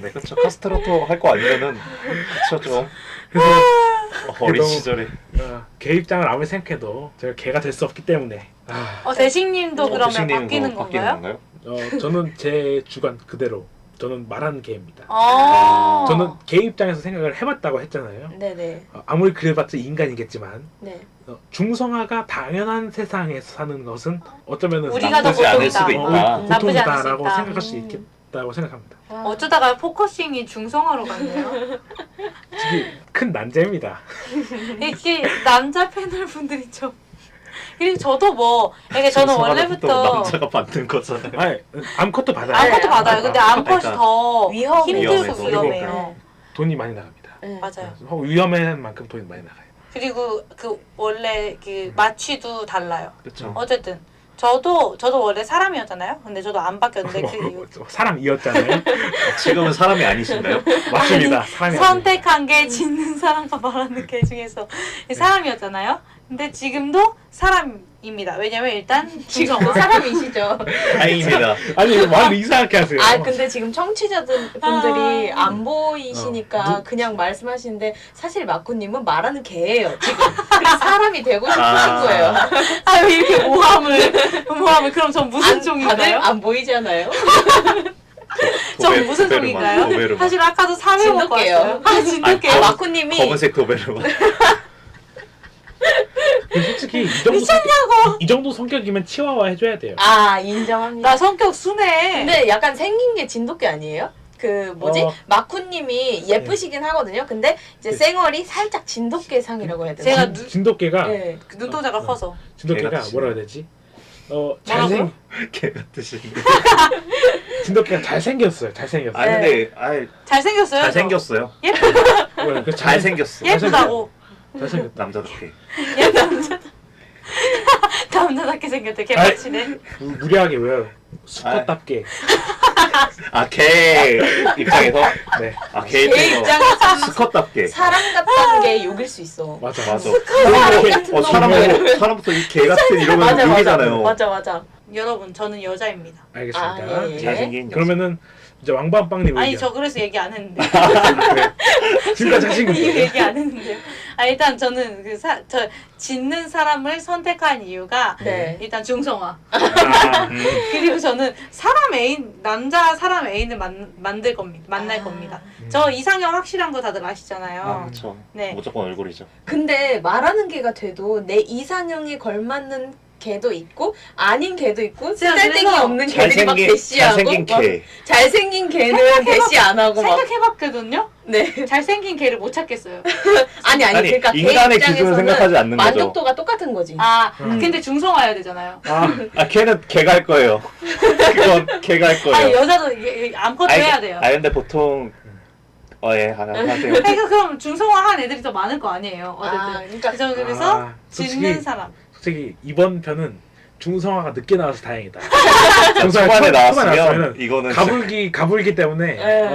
네, 그렇죠. 카스트로토 할 거 아니면은 그쵸 좀 그래서 어린 그래도- 시절에 개 입장을 아무리 생각해도 저희가 개가 될 수 없기 때문에 대식님도 그러면 대식님은 바뀌는 뭐 건가요? 저는 제 주관 그대로 저는 말하는 개입니다. 아. 저는 개 입장에서 생각을 해봤다고 했잖아요. 네네. 아무리 그래봤자 인간이겠지만 네. 중성화가 당연한 세상에서 사는 것은 어쩌면은 우리가 더 나쁘지 않을 고통이다. 수도 있다. 나쁘지 않을 수 고통이다라고 있다. 생각할 수 있겠다고 생각합니다. 어쩌다가 포커싱이 중성화로 갔네요. 솔직히 큰 난제입니다. 이게 남자 패널 분들이 좀. 그리고 저도 뭐, 이게 저는 원래부터 남자가 받는 거잖아요. 아니, 암컷도 받아요. 암컷도 받아요. 근데 암컷이 그러니까 더 위험해. 힘들고 위험해서. 위험해요. 돈이 많이 나갑니다. 네. 맞아요. 위험한 만큼 돈이 많이 나가요. 그리고 그 원래 그 마취도 달라요. 그렇죠. 어쨌든 저도 원래 사람이었잖아요. 근데 저도 안 바뀌었는데 그 이유. 사람이었잖아요. 지금은 사람이 아니신가요? 맞습니다. 사람이 선택한 게 짖는 사람과 말하는 개 중에서 사람이었잖아요. 근데 지금도 사람입니다. 왜냐면 일단 지금 중성화. 사람이시죠? 다행입니다. 아니 말을 이상하게 하세요. 아 근데 지금 청취자분들이 안 보이시니까 어, 그냥 말씀하시는데 사실 마코님은 말하는 개예요 지금. 그래서 사람이 되고 싶으신 거예요. 아, 왜 이렇게 모함을 그럼 전 무슨 다들 종인가요? 안 보이잖아요. 전 무슨 종인가요? 사실 아까도 사회 먹고 진돗개요. 왔어요. 아, 진돗개요? 마코님이 검은색 도베르만. 솔직히 이 정도 성격이면 치와와 해줘야 돼요. 아 인정합니다. 나 성격 순해. 근데 약간 생긴 게 진돗개 아니에요? 그 뭐지? 어. 마쿠님이 예쁘시긴 하거든요. 근데 이제 네. 쌩얼이 살짝 진돗개 상이라고 해야 되나? 제가 진돗개가 네. 그 눈동자가 커서. 진돗개가 개같이. 뭐라 해야 되지? 뭐라고요? 개 같으신. 진돗개가 잘생겼어요. 잘생겼어요. 아 근데 아 잘생겼어요. 잘생겼어요. 그 잘생겼어. 예쁘다고. 잘생겼다. 남자답게. 남자답게 생겼대. 개빡치네. 무리하게 왜요? 수컷답게. 아개 입장에서 네. 아개 개 입장에서 입장에서 수컷답게. 사람 같다는 게 욕일 수 있어. 맞아. 맞아. 사람 같은 놈. 사람부터 이 개 같은 이러면 맞아 욕이잖아요. 맞아. 여러분 저는 여자입니다. 알겠습니다. 아, 예, 예. 잘생긴 그러면은 이제 왕밤빵님 아니 의견. 저 그래서 얘기 안 했는데. 그래. 지금까지 하신 이거 건데. 얘기 안 했는데요. 아 일단 저는 저 짓는 사람을 선택한 이유가 네. 일단 중성화. 아, 그리고 저는 남자 사람 애인을 만날 겁니다. 저 이상형 확실한 거 다들 아시잖아요. 아, 그렇죠. 네. 무조건 얼굴이죠. 근데 말하는 개가 돼도 내 이상형에 걸맞는 개도 있고 아닌 개도 있고 제가 쓰잘데기 그래서 없는 개들이 막 대시하고 잘생긴 막 개. 잘생긴 개는 대시 안 하고 막 생각해봤거든요. 네. 잘생긴 개를 못 찾겠어요. 아니 그러니까 개 인간의 기준을 입장에서는 생각하지 않는 거죠. 만족도가 똑같은 거지. 아 음. 근데 중성화해야 되잖아요. 걔는 걔가 할 거예요. 그건 걔가 할 거예요. 아니 여자도 암컷도 해야 돼요. 근데 보통 예, 하세요. 그러니까 그럼 중성화한 애들이 더 많을 거 아니에요. 어쨌든. 그러니까 그래서 솔직히- 짓는 사람. 솔직히 이번 편은 중성화가 늦게 나와서 다행이다. 초반에 나왔으면 나왔으면은 이거는 가불기 때문에 네.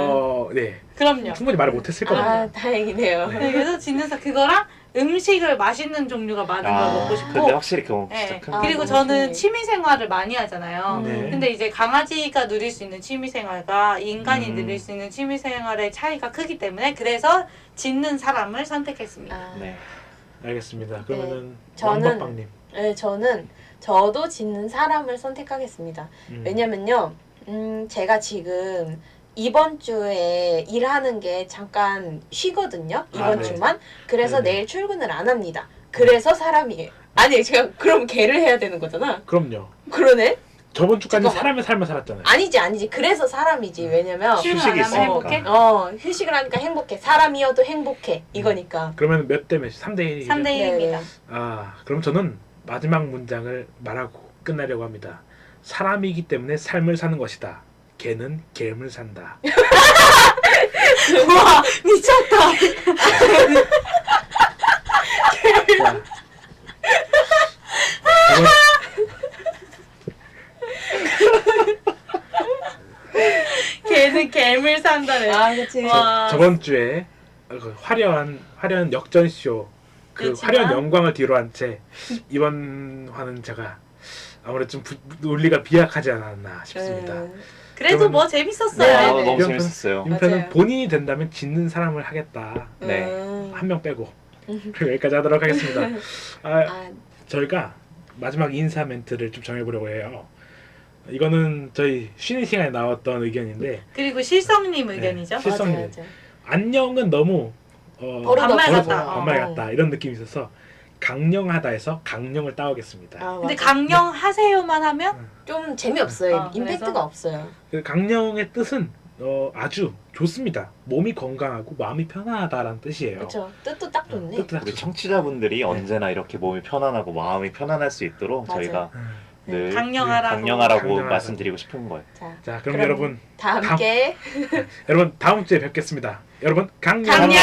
네 그럼요. 충분히 말을 못했을 겁니다. 아 다행이네요. 네, 그래서 짓는 사람 그거랑 음식을 맛있는 종류가 많은 걸 먹고 싶고. 근데 확실히 그건 네. 진짜 큰. 아, 그리고 너무 저는 좋네. 취미 생활을 많이 하잖아요. 네. 근데 이제 강아지가 누릴 수 있는 취미 생활과 인간이 음. 누릴 수 있는 취미 생활의 차이가 크기 때문에 그래서 짓는 사람을 선택했습니다. 아, 네. 알겠습니다. 그러면은 저는- 왕밤빵님. 네, 저도 짓는 사람을 선택하겠습니다. 왜냐면요, 제가 지금 이번 주에 일하는 게 잠깐 쉬거든요. 이번 네. 주만. 그래서 네네. 내일 출근을 안 합니다. 그래서 사람이에요. 아니, 제가 그럼 개를 해야 되는 거잖아. 그럼요. 그러네? 저번 주까지 잠깐만. 사람의 삶을 살았잖아요. 아니지. 그래서 사람이지. 왜냐면 출근 휴식이 안 하면 있으니까. 행복해? 휴식을 하니까 행복해. 사람이어도 행복해. 이거니까. 그러면 몇 대 몇이? 3대 1. 3대 1입니다. 네. 아, 그럼 저는 마지막 문장을 말하고 끝내려고 합니다. 사람이기 때문에 삶을 사는 것이다. 개는 개를 산다. 우와 미쳤다. 자, 걔는 개물 산다네. 아, 그치. 와. 저번 주에 그 화려한 역전쇼 그 그렇지만- 화려한 영광을 뒤로한 채 이번 화는 제가 아무래도 좀 논리가 비약하지 않았나 싶습니다. 그래도 그러면- 뭐 재밌었어요. 네, 너무 이번 편- 재밌었어요. 이 편은 맞아요. 본인이 된다면 짓는 사람을 하겠다. 네. 한 명 빼고. 그리고 여기까지 하도록 하겠습니다. 아, 아, 저희가 마지막 인사 멘트를 좀 정해보려고 해요. 이거는 저희 쉬는 시간에 나왔던 의견인데 그리고 실성님 의견이죠. 네. 실성님. 맞아. 안녕은 너무 버릇 반말 없어. 같다. 반말 같다 이런 느낌이 있어서 강령하다해서 강령을 따오겠습니다. 아, 근데 맞아. 강령하세요,만 하면 좀 재미없어요. 임팩트가 그래서? 없어요. 그 강령의 뜻은 아주 좋습니다. 몸이 건강하고 마음이 편안하다라는 뜻이에요. 그렇죠. 뜻도 딱 좋네. 뜻도 딱 우리 좋죠. 청취자분들이 언제나 이렇게 몸이 편안하고 마음이 편안할 수 있도록 맞아요. 저희가 늘 강령하라고. 강령하라고 강령하라고. 말씀드리고 싶은 거예요. 자, 그럼 여러분 함께 여러분 다음 주에 뵙겠습니다. 여러분 강령. 강령.